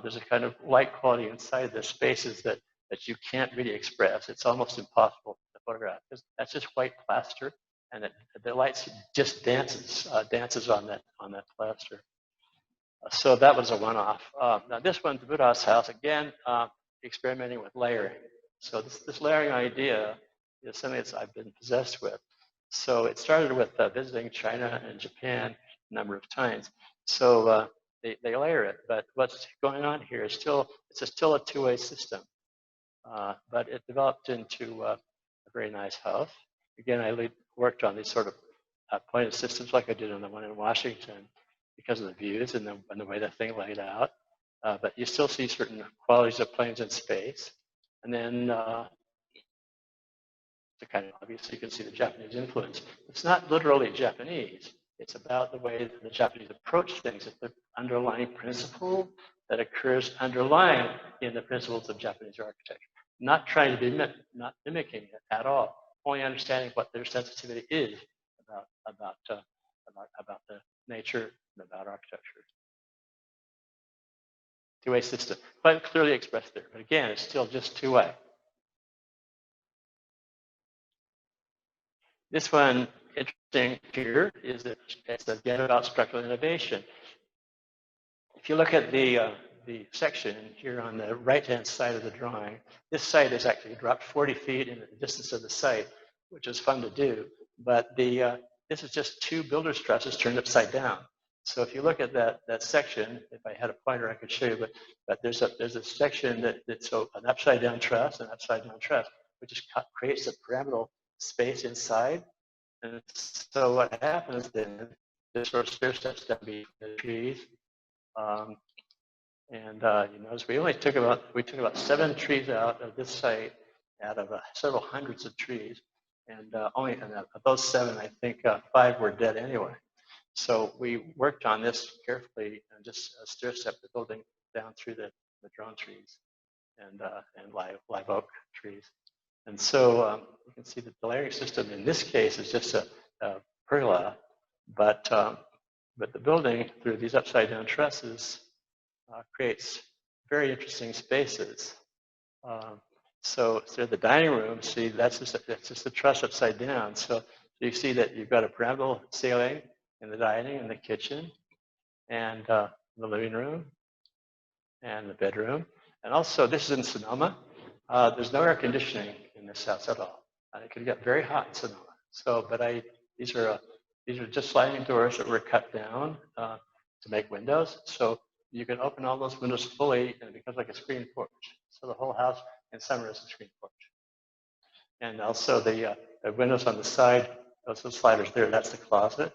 There's a kind of light quality inside the spaces that you can't really express. It's almost impossible to photograph because that's just white plaster, and the light just dances on that plaster. So that was a one-off. Now this one, the Buddha's house, again, experimenting with layering. So this layering idea is something that I've been possessed with. So it started with visiting China and Japan a number of times. So they layer it, but what's going on here is still a two-way system. But it developed into a very nice house. Again, I worked on these sort of pointed systems like I did on the one in Washington because of the views and the way the thing laid out. But you still see certain qualities of planes in space. And then to kind of obviously you can see the Japanese influence. It's not literally Japanese. It's about the way that the Japanese approach things. It's the underlying principle that occurs underlying in the principles of Japanese architecture. Not trying to be not mimicking it at all. Only understanding what their sensitivity is about the nature and about architecture. Two-way system, quite clearly expressed there. But again, it's still just two-way. This one, interesting here, is that it's again about structural innovation. If you look at the section here on the right-hand side of the drawing, this site is actually dropped 40 feet in the distance of the site, which is fun to do. But this is just two builder's trusses turned upside down. So if you look at that section, if I had a pointer, I could show you. But there's a section that's an upside down truss, which just creates a pyramidal space inside. And so what happens then, this sort of stair steps down between the trees. You notice we took about 7 trees out of this site out of several hundreds of trees. And of those 7, I think 5 were dead anyway. So we worked on this carefully and just stair step the building down through the drone trees and live oak trees. And so you can see that the layering system in this case is just a pergola, but the building through these upside down trusses creates very interesting spaces. So the dining room, see that's just the truss upside down. So you see that you've got a pyramidal ceiling in the dining and the kitchen, and the living room, and the bedroom, and also this is in Sonoma. There's no air conditioning in this house at all. It could get very hot in Sonoma. So, but these are just sliding doors that were cut down to make windows. So you can open all those windows fully, and it becomes like a screen porch. So the whole house in summer is a screen porch. And also the windows on the side, those sliders there, that's the closet.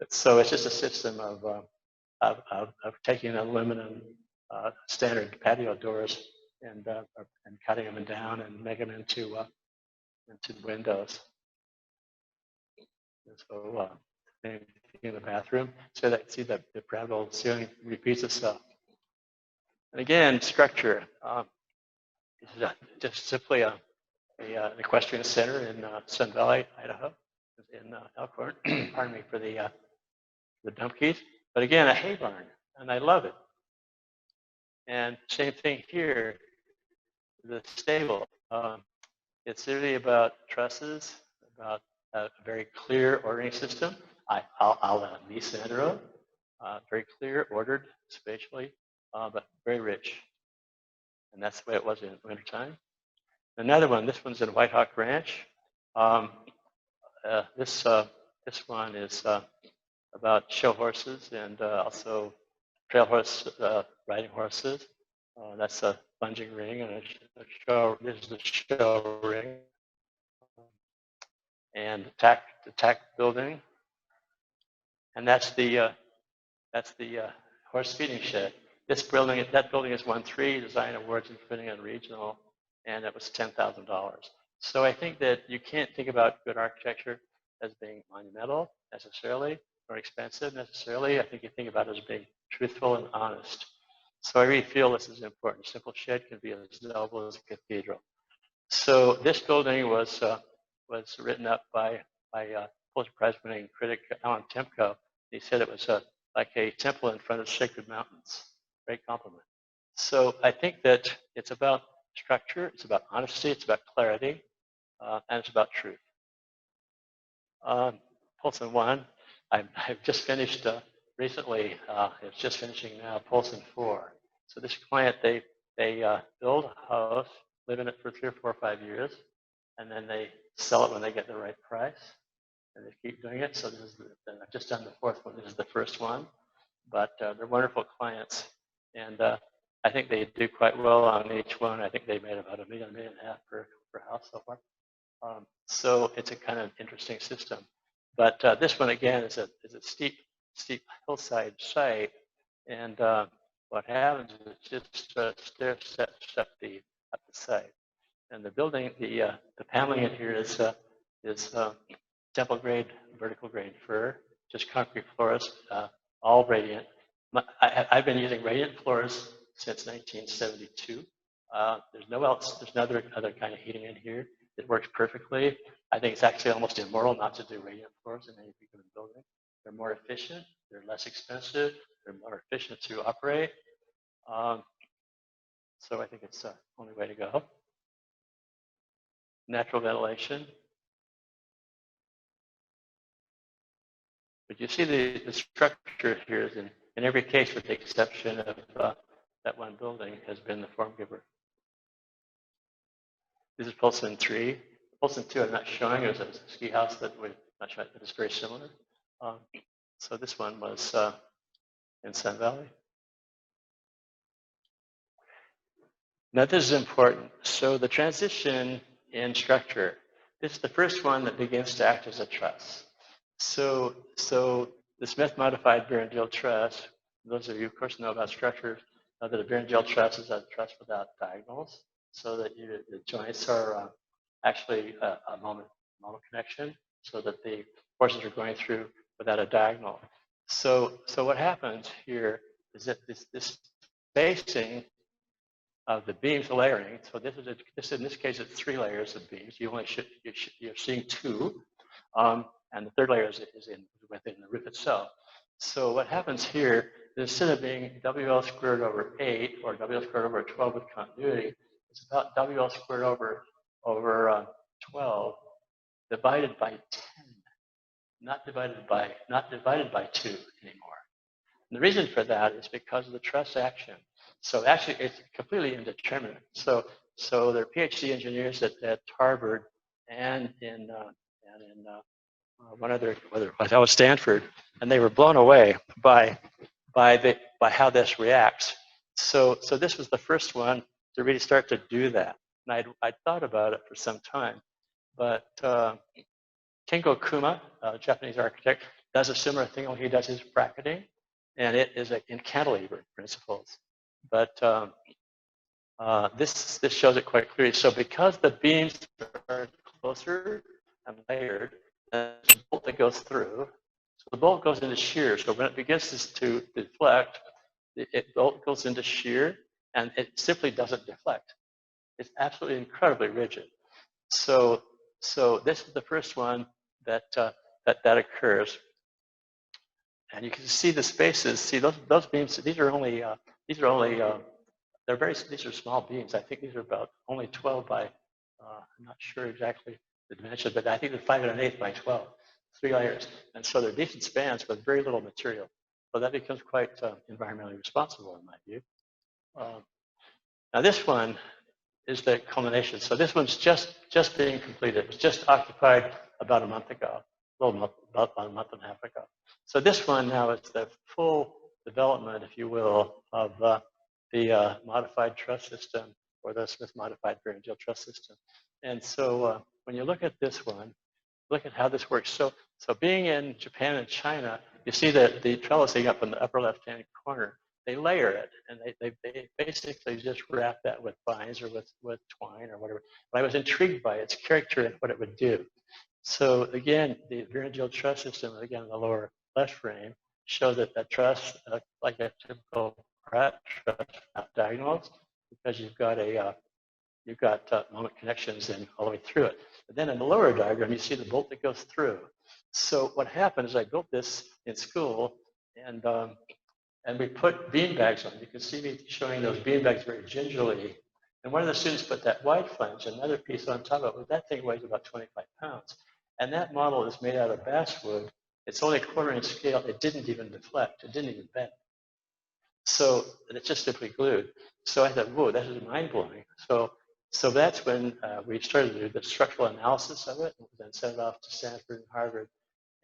So it's just a system of taking aluminum standard patio doors and cutting them down and making them into windows. And so Same thing in the bathroom. So that see the pyramidal ceiling repeats itself. And again, structure. This is just simply an equestrian center in Sun Valley, Idaho, in Elkhorn. Pardon me for the dump keys. But again, a hay barn, and I love it. And same thing here, the stable. It's really about trusses, about a very clear ordering system, a la Nisandro, very clear, ordered spatially, but very rich. And that's the way it was in wintertime. Another one, this one's in White Hawk Ranch. This one is about show horses and also trail horse riding horses. That's a plunging ring and a show. This is the show ring and the tack building, and that's the horse feeding shed. This building, that building is won 3 design awards, including a regional, and it was $10,000. So I think that you can't think about good architecture as being monumental necessarily or expensive necessarily. I think you think about it as being truthful and honest. So I really feel this is important. A simple shed can be as noble as a cathedral. So this building was written up by Pulitzer Prize-winning critic Alan Temko. He said it was like a temple in front of sacred mountains. Great compliment. So I think that it's about structure, it's about honesty, it's about clarity, and it's about truth. Polson 1, I've just finished recently, it's just finishing now, Polson 4. So this client, they build a house, live in it for 3 or 4 or 5 years, and then they sell it when they get the right price, and they keep doing it. So this is I've just done the 4th one. This is the first one, but they're wonderful clients, and I think they do quite well on each one. I think they made about $1.5 million per house so far. So it's a kind of interesting system. But this one again is a steep hillside site, and what happens is just stair steps up the site. And the building, the paneling in here is temple grade, vertical grade fir, just concrete floors, all radiant. I've been using radiant floors since 1972. There's no other kind of heating in here. It works perfectly. I think it's actually almost immoral not to do radiant floors in any given building. They're more efficient. They're less expensive. They're more efficient to operate. So I think it's the only way to go. Natural ventilation. But you see the structure here is in every case, with the exception of that one building, has been the form giver. This is Polson 3. Polson 2 I'm not showing. It was a ski house that we're not showing, but it's very similar. So this one was in Sun Valley. Now this is important. So the transition in structure, this is the first one that begins to act as a truss. So the Smith modified Berendale truss, those of you of course know about structures, know that a Berendale truss is a truss without diagonals, so that the joints are actually a moment connection, so that the forces are going through without a diagonal. So what happens here is that this spacing of the beams layering. So this in this case it's 3 layers of beams. You're seeing 2, and the 3rd layer is within the roof itself. So what happens here is instead of being WL squared over 8 or WL squared over 12 with continuity, it's about WL squared over 12 divided by 10, not divided by 2 anymore. And the reason for that is because of the truss action. So actually, it's completely indeterminate. So they're PhD engineers at Harvard and in one other, I was Stanford, and they were blown away by how this reacts. So this was the first one to really start to do that. And I'd thought about it for some time, but Kengo Kuma, a Japanese architect, does a similar thing when he does his bracketing, and it is in cantilever principles. But this shows it quite clearly. So because the beams are closer and layered, there's a bolt that goes through. So the bolt goes into shear. So when it begins to deflect, it bolt goes into shear, and it simply doesn't deflect. It's absolutely incredibly rigid. So this is the first one that that occurs, and you can see the spaces. See those beams. These are only these are small beams. I think these are about only 12 by. I'm not sure exactly the dimension, but I think they're 5 1/8 by 12, 3 layers, and so they're decent spans with very little material. So that becomes quite environmentally responsible in my view. Now this one is the culmination. So this one's just being completed. It was just occupied about a month ago, about a month and a half ago. So this one now is the full development, if you will, of the modified truss system, or the Smith modified Varangel truss system. And so when you look at this one, look at how this works. So being in Japan and China, you see that the trellising up in the upper left-hand corner, they layer it, and they basically just wrap that with vines or with twine or whatever. But I was intrigued by its character and what it would do. So again, the Varangel truss system, again, in the lower left frame, show that the truss, like a typical Pratt truss, not diagonals, because you've got moment connections in all the way through it. But then in the lower diagram, you see the bolt that goes through. So what happened is I built this in school, and we put bean bags on. You can see me showing those bean bags very gingerly. And one of the students put that wide flange, another piece on top of it. That thing weighs about 25 pounds. And that model is made out of basswood. It's only a 1/4 inch scale. It didn't even deflect. It didn't even bend. So it's just simply glued. So I thought, whoa, that is mind blowing. So that's when we started to do the structural analysis of it, and then sent it off to Stanford and Harvard,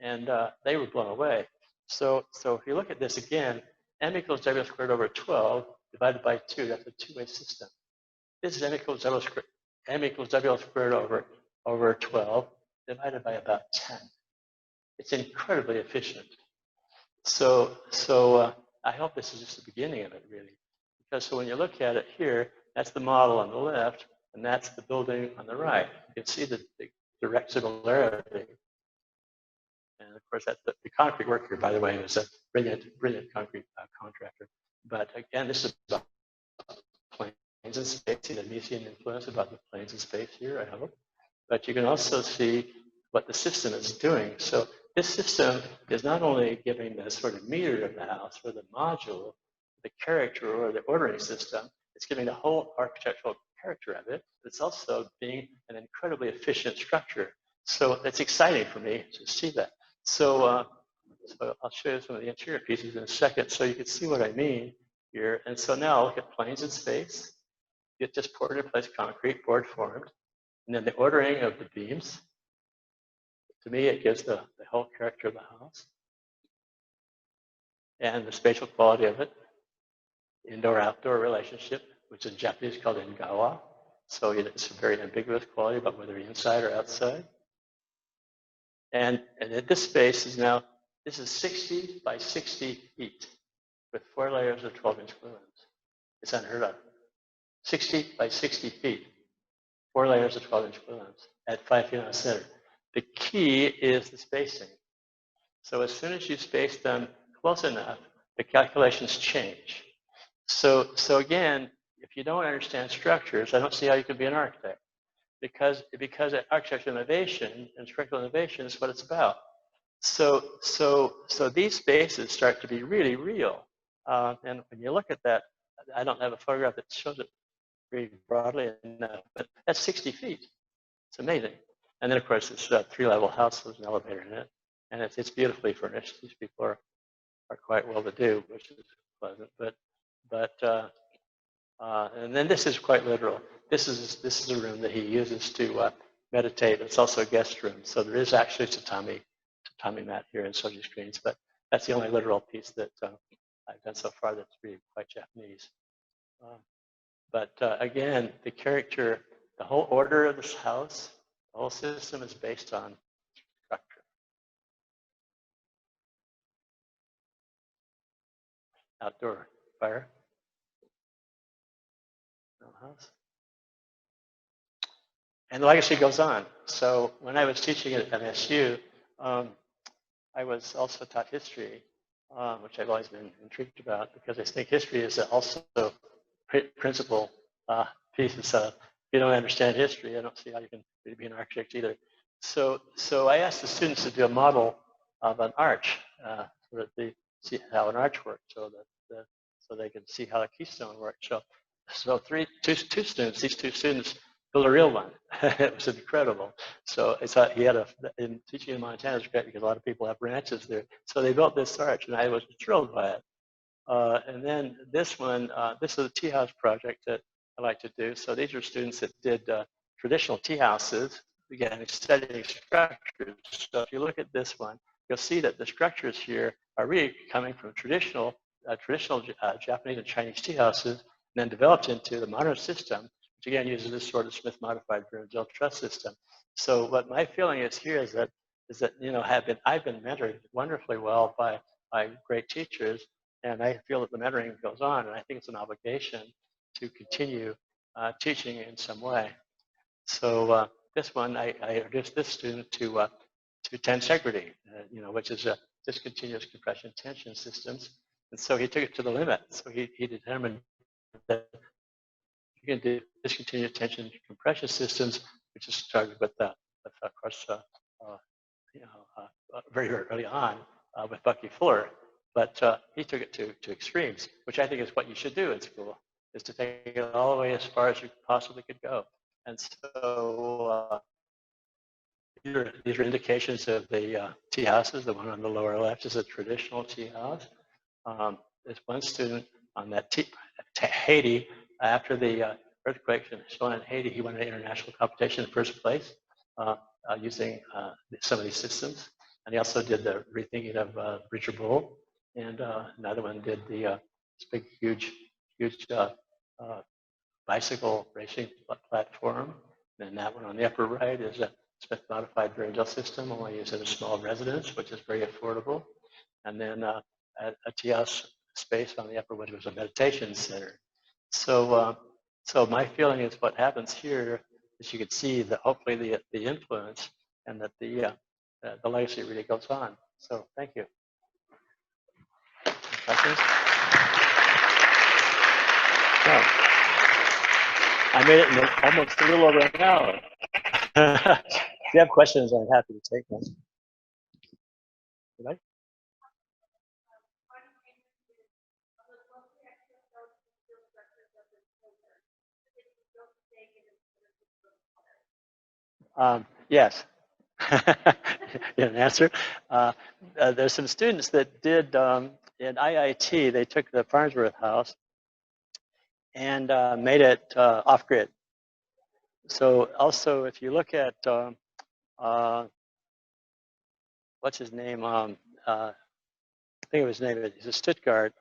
and they were blown away. So if you look at this again, m equals w squared over 12 divided by 2. That's a two-way system. This is m equals w squared over 12 divided by about 10. It's incredibly efficient. So I hope this is just the beginning of it, really, because so when you look at it here, that's the model on the left, and that's the building on the right. You can see the direct similarity. And of course, that's the concrete work here, by the way, was a brilliant concrete contractor. But again, this is about planes in space, the Miesian influence about the planes in space here, I hope. But you can also see what the system is doing. So this system is not only giving the sort of meter of the house or the module, the character or the ordering system, it's giving the whole architectural character of it. It's also being an incredibly efficient structure. So it's exciting for me to see that. So I'll show you some of the interior pieces in a second so you can see what I mean here. And so now look at planes in space. You just poured in place concrete, board formed. And then the ordering of the beams. To me, it gives the whole character of the house. And the spatial quality of it. Indoor-outdoor relationship, which in Japanese is called ingawa. So it's a very ambiguous quality about whether you're inside or outside. And this space is now, this is 60 by 60 feet with 4 layers of 12-inch gluons. It's unheard of. 60 by 60 feet, 4 layers of 12-inch gluons at 5 feet on a center. The key is the spacing. So as soon as you space them close enough, the calculations change. So again, if you don't understand structures, I don't see how you can be an architect. Because architectural innovation and structural innovation is what it's about. So these spaces start to be really real. And when you look at that, I don't have a photograph that shows it very broadly enough, but that's 60 feet. It's amazing. And then of course it's a 3-level house with an elevator in it, and it's beautifully furnished. These people are quite well to do, which is pleasant. And then this is quite literal. This is a room that he uses to meditate. It's also a guest room. So there is actually a tatami mat here and soji screens, but that's the only literal piece that I've done so far that's really quite Japanese. But again, the character, the whole order of this house, the whole system is based on structure. Outdoor fire. House. And the legacy goes on. So when I was teaching at MSU, I was also taught history, which I've always been intrigued about because I think history is also a principal piece. So if you don't understand history, I don't see how you can really be an architect either. So I asked the students to do a model of an arch so that they see how an arch works, so they can see how a keystone works. So two students, these two students built a real one. It was incredible. So it's he had in teaching in Montana is great because a lot of people have ranches there. So they built this arch, and I was thrilled by it. And then this one, this is a tea house project that I like to do. So these are students that did traditional tea houses, again, studying structures. So if you look at this one, you'll see that the structures here are really coming from traditional Japanese and Chinese tea houses, and then developed into the modern system, which again uses this sort of Smith modified pyramidal truss system. So what my feeling is here is that I've been mentored wonderfully well by great teachers, and I feel that the mentoring goes on, and I think it's an obligation to continue teaching in some way. So this one, I introduced this student to tensegrity, which is a discontinuous compression tension systems. And so he took it to the limit. So he determined that you can do discontinuous tension compression systems, which is started with of course, very, very early on with Bucky Fuller. But he took it to extremes, which I think is what you should do in school, is to take it all the way as far as you possibly could go. And so these are indications of the tea houses. The one on the lower left is a traditional tea house. There's one student on that Haiti, after the earthquake shown in Haiti, he won an international competition in first place using some of these systems. And he also did the rethinking of Bridger Bowl. And another one did this big, huge bicycle racing platform. And that one on the upper right is a Smith modified pyramidal system, only used in a small residence, which is very affordable. And then a tea house space on the upper, which was a meditation center. So my feeling is what happens here is you can see that hopefully the influence and that the legacy really goes on. So thank you. Questions? No. I made it in almost a little over an hour. If you have questions, I'm happy to take them. Right? Yes. An answer. There's some students that did in IIT. They took the Farnsworth house and made it off-grid. So also, if you look at what's his name? I think of his name. He's a Stuttgart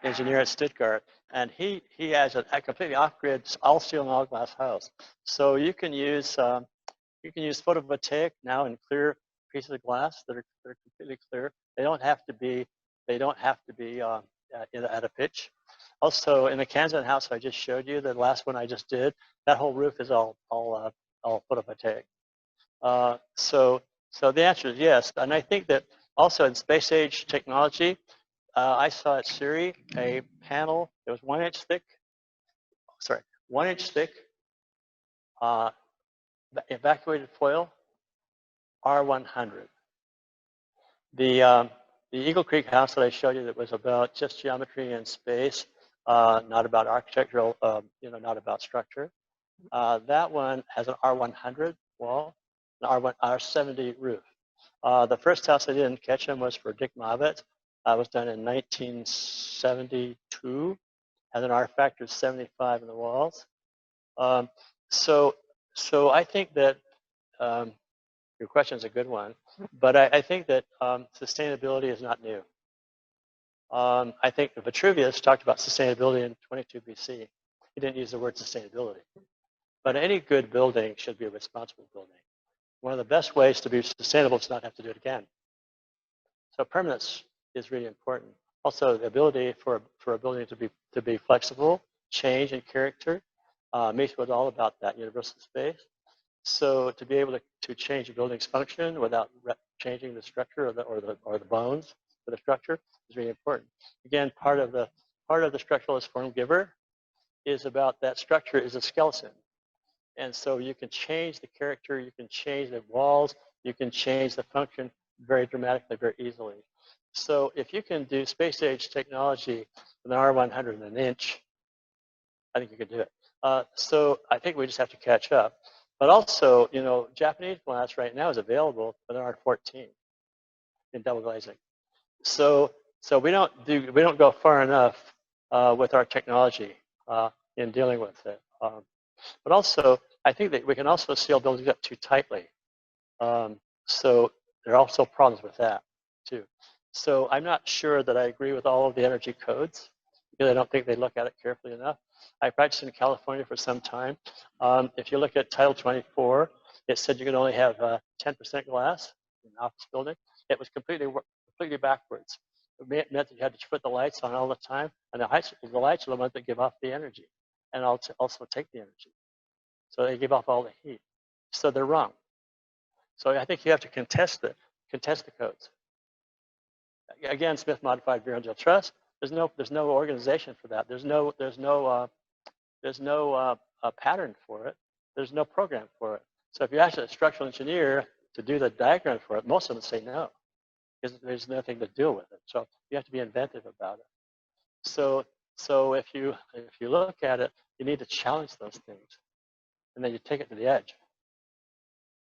engineer at Stuttgart, and he has a completely off-grid, all steel and all glass house. So you can use photovoltaic now in clear pieces of glass that are completely clear. They don't have to be at a pitch. Also, in the Kansan house I just showed you, the last one I just did, that whole roof is all photovoltaic. So the answer is yes, and I think that also in space age technology, I saw at Siri a panel that was 1 inch thick. Sorry, 1 inch thick. Evacuated foil, R100. The Eagle Creek house that I showed you that was about just geometry and space, not about architectural, not about structure. That one has an R100 wall, an R70 roof. The first house I did in Ketchum was for Dick Mavett. It was done in 1972, had an R factor of 75 in the walls. So I think that your question is a good one, but I think that sustainability is not new. I think Vitruvius talked about sustainability in 22 BC. He didn't use the word sustainability. But any good building should be a responsible building. One of the best ways to be sustainable is not have to do it again. So permanence is really important. Also, the ability for a building to be flexible, change in character. Meets was all about that universal space. So to be able to change a building's function without changing the structure or the bones of the structure is really important. Again, part of the structuralist form giver is about that structure is a skeleton. And so you can change the character, you can change the walls, you can change the function very dramatically, very easily. So if you can do space age technology with an R100 and an inch, I think you can do it. So I think we just have to catch up. But also, you know, Japanese glass right now is available with an R14 in double glazing. So we don't go far enough with our technology in dealing with it. But also, I think that we can also seal buildings up too tightly. So there are also problems with that too. So I'm not sure that I agree with all of the energy codes because I don't think they look at it carefully enough. I practiced in California for some time. If you look at Title 24, it said you could only have 10% glass in an office building. It was completely backwards. It meant that you had to put the lights on all the time, and the lights are the ones that give off the energy and also take the energy. So they give off all the heat. So they're wrong. So I think you have to contest the codes. Again, Smith modified Virgil Trust. There's no organization for that. There's no pattern for it. There's no program for it. So if you ask a structural engineer to do the diagram for it, most of them say no, because there's nothing to do with it. So you have to be inventive about it. So if you look at it, you need to challenge those things, and then you take it to the edge.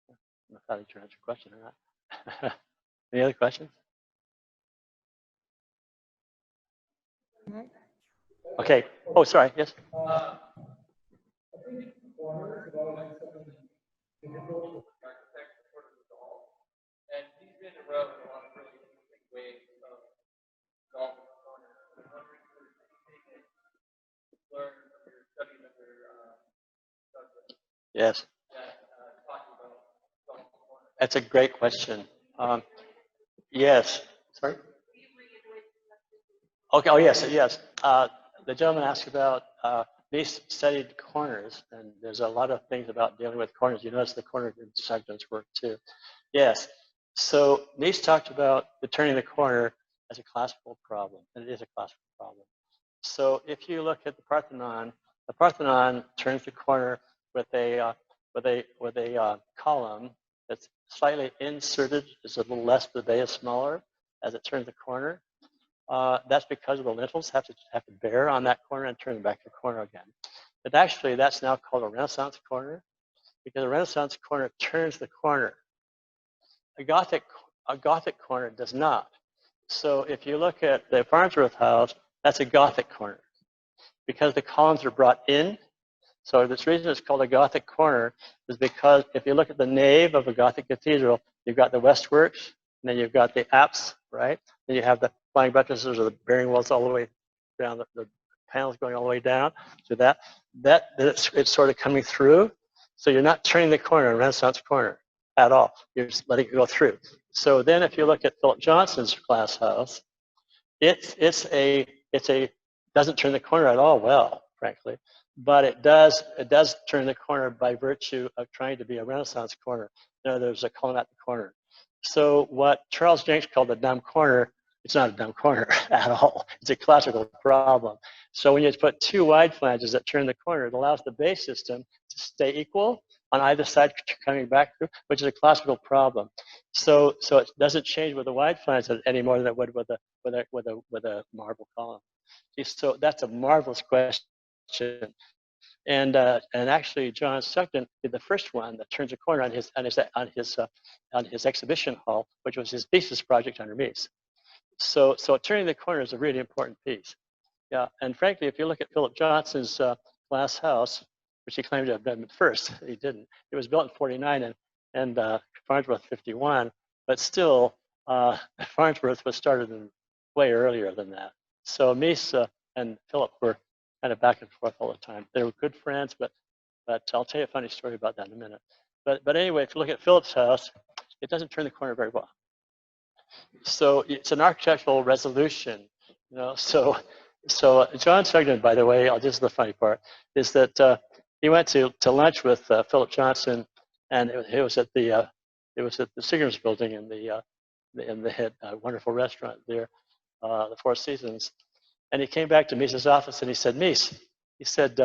I don't know if that answered your question or not. Any other questions? Okay. Oh, sorry. Yes. Yes. That's a great question. Yes. Sorry. Okay. Oh, yes. Yes. The gentleman asked about these studied corners, and there's a lot of things about dealing with corners. You notice the corner segments work too. Yes. So Nice talked about turning the corner as a classical problem, and it is a classical problem. So if you look at the Parthenon turns the corner with a column that's slightly inserted. It's a little less, the bay is smaller as it turns the corner. That's because of the lintels have to bear on that corner and turn back the corner again. But actually, that's now called a Renaissance corner because a Renaissance corner turns the corner. A Gothic corner does not. So if you look at the Farnsworth house, that's a Gothic corner because the columns are brought in. So this reason it's called a Gothic corner is because if you look at the nave of a Gothic cathedral, you've got the westworks, and then you've got the apse, right? Then you have the flying buttresses or the bearing walls all the way down, the panels going all the way down. So it's sort of coming through. So you're not turning the corner, a Renaissance corner, at all. You're just letting it go through. So then if you look at Philip Johnson's glass house, it doesn't turn the corner at all well, frankly, but it does turn the corner by virtue of trying to be a Renaissance corner. You know, there's a column at the corner. So what Charles Jenks called a dumb corner, it's not a dumb corner at all. It's a classical problem. So when you put two wide flanges that turn the corner, it allows the bay system to stay equal on either side coming back through, which is a classical problem. So it doesn't change with the wide flanges any more than it would with a marble column. So that's a marvelous question. And actually, John Sugden did the first one that turns a corner on his exhibition hall, which was his thesis project under Mies. So turning the corner is a really important piece. Yeah, and frankly, if you look at Philip Johnson's glass house, which he claimed to have done first, he didn't. It was built in '49 and Farnsworth 51, but still, Farnsworth was started in way earlier than that. So Mies and Philip were kind of back and forth all the time. They were good friends, but I'll tell you a funny story about that in a minute. But anyway, if you look at Philip's house, it doesn't turn the corner very well. So it's an architectural resolution, you know. So John Sugden, by the way, this is the funny part, is that he went to lunch with Philip Johnson and it was at the Seagram's building in the hit wonderful restaurant there, the Four Seasons. And he came back to Mies's office and he said, Mies, he said,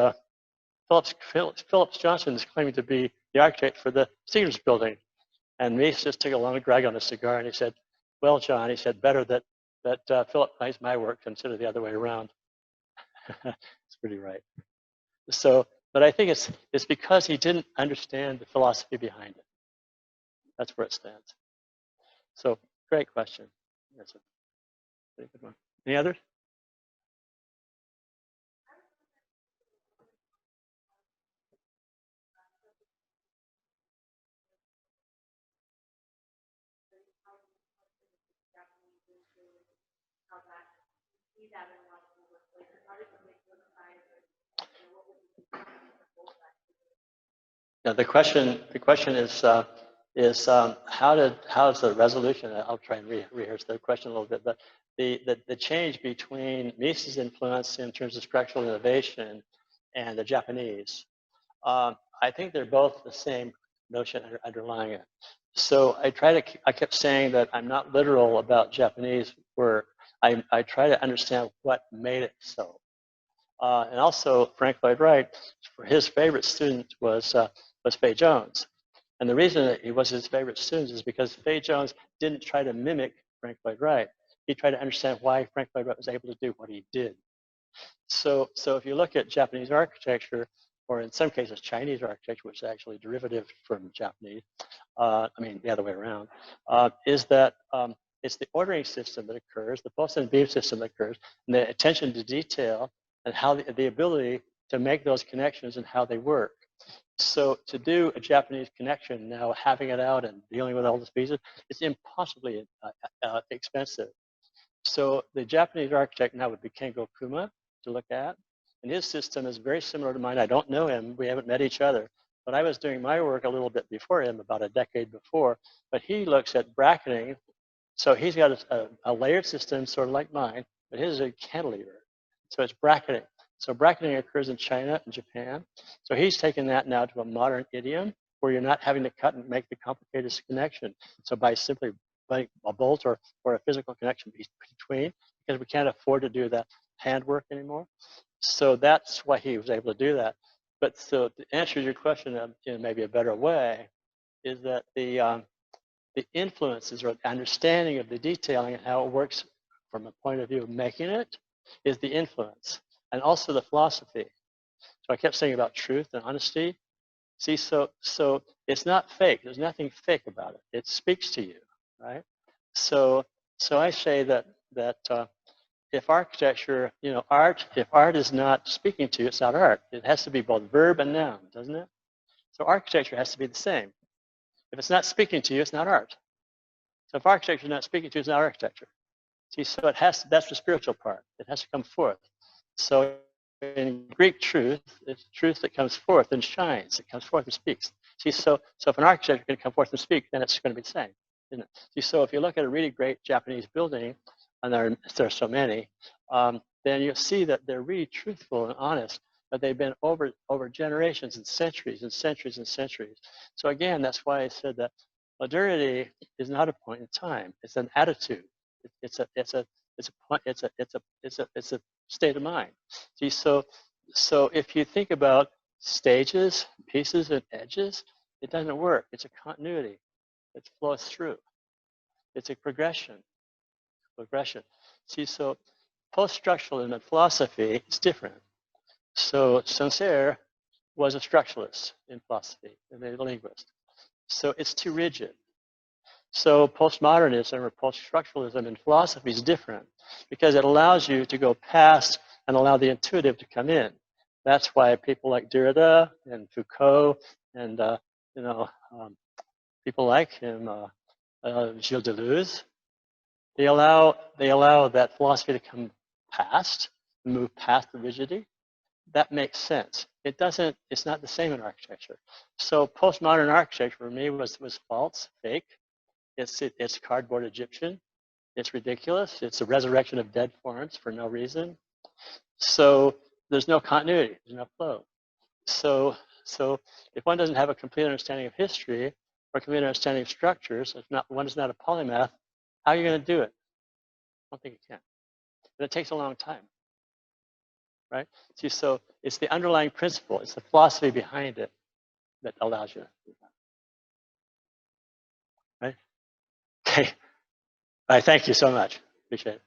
Phillips Johnson is claiming to be the architect for the Seagram's building. And Mies just took a long drag on a cigar and he said, well, John, he said, better that Philip claims my work instead of the other way around. It's pretty right. So, but I think it's because he didn't understand the philosophy behind it. That's where it stands. So, great question. That's a pretty good one. Any others? Yeah, the question is how's the resolution? I'll try and rehearse the question a little bit, but the change between Mises' influence in terms of structural innovation and the Japanese, I think they're both the same notion underlying it. So I kept saying that I'm not literal about Japanese work. I try to understand what made it so. And also, Frank Lloyd Wright, his favorite student was Fay Jones. And the reason that he was his favorite student is because Fay Jones didn't try to mimic Frank Lloyd Wright. He tried to understand why Frank Lloyd Wright was able to do what he did. So if you look at Japanese architecture, or in some cases Chinese architecture, which is actually derivative from Japanese, I mean the other way around, is that it's the ordering system that occurs, the post and beam system that occurs, and the attention to detail, and how the ability to make those connections and how they work. So to do a Japanese connection now, having it out and dealing with all these pieces, it's impossibly expensive. So the Japanese architect now would be Kengo Kuma to look at, and his system is very similar to mine. I don't know him, we haven't met each other, but I was doing my work a little bit before him, about a decade before, but he looks at bracketing. So he's got a layered system, sort of like mine, but his is a cantilever. So it's bracketing. So bracketing occurs in China and Japan. So he's taken that now to a modern idiom where you're not having to cut and make the complicated connection. So by simply putting a bolt or a physical connection between, because we can't afford to do that handwork anymore. So that's why he was able to do that. But so to answer your question in maybe a better way, is that the influences or understanding of the detailing and how it works from a point of view of making it is the influence, and also the philosophy. So I kept saying about truth and honesty. See, so it's not fake. There's nothing fake about it. It speaks to you, right? So I say that if architecture, if art is not speaking to you, it's not art. It has to be both verb and noun, doesn't it? So architecture has to be the same. If it's not speaking to you, it's not art. So if architecture is not speaking to you, it's not architecture. See, so it has to, that's the spiritual part. It has to come forth. So in Greek truth, it's truth that comes forth and shines. It comes forth and speaks. See, so if an architect is going to come forth and speak, then it's going to be the same, isn't it? See, so if you look at a really great Japanese building, and there are so many, then you'll see that they're really truthful and honest, but they've been over generations and centuries and centuries and centuries. So again, that's why I said that modernity is not a point in time. It's an attitude. It's a state of mind. See, so if you think about stages, pieces, and edges, it doesn't work. It's a continuity. It flows through. It's a progression. See, so post-structuralism and philosophy is different. So Saint-Cyr was a structuralist in philosophy and a linguist. So it's too rigid. So postmodernism or post-structuralism in philosophy is different because it allows you to go past and allow the intuitive to come in. That's why people like Derrida and Foucault and people like him, Gilles Deleuze, they allow that philosophy to come past, move past the rigidity. That makes sense. It doesn't. It's not the same in architecture. So postmodern architecture for me was false, fake. It's cardboard Egyptian. It's ridiculous. It's a resurrection of dead forms for no reason. So there's no continuity. There's no flow. So So if one doesn't have a complete understanding of history or a complete understanding of structures, if not, one is not a polymath, how are you going to do it? I don't think you can. And it takes a long time, right? See, so it's the underlying principle, it's the philosophy behind it that allows you to do that, right? Okay. All right, thank you so much. Appreciate it.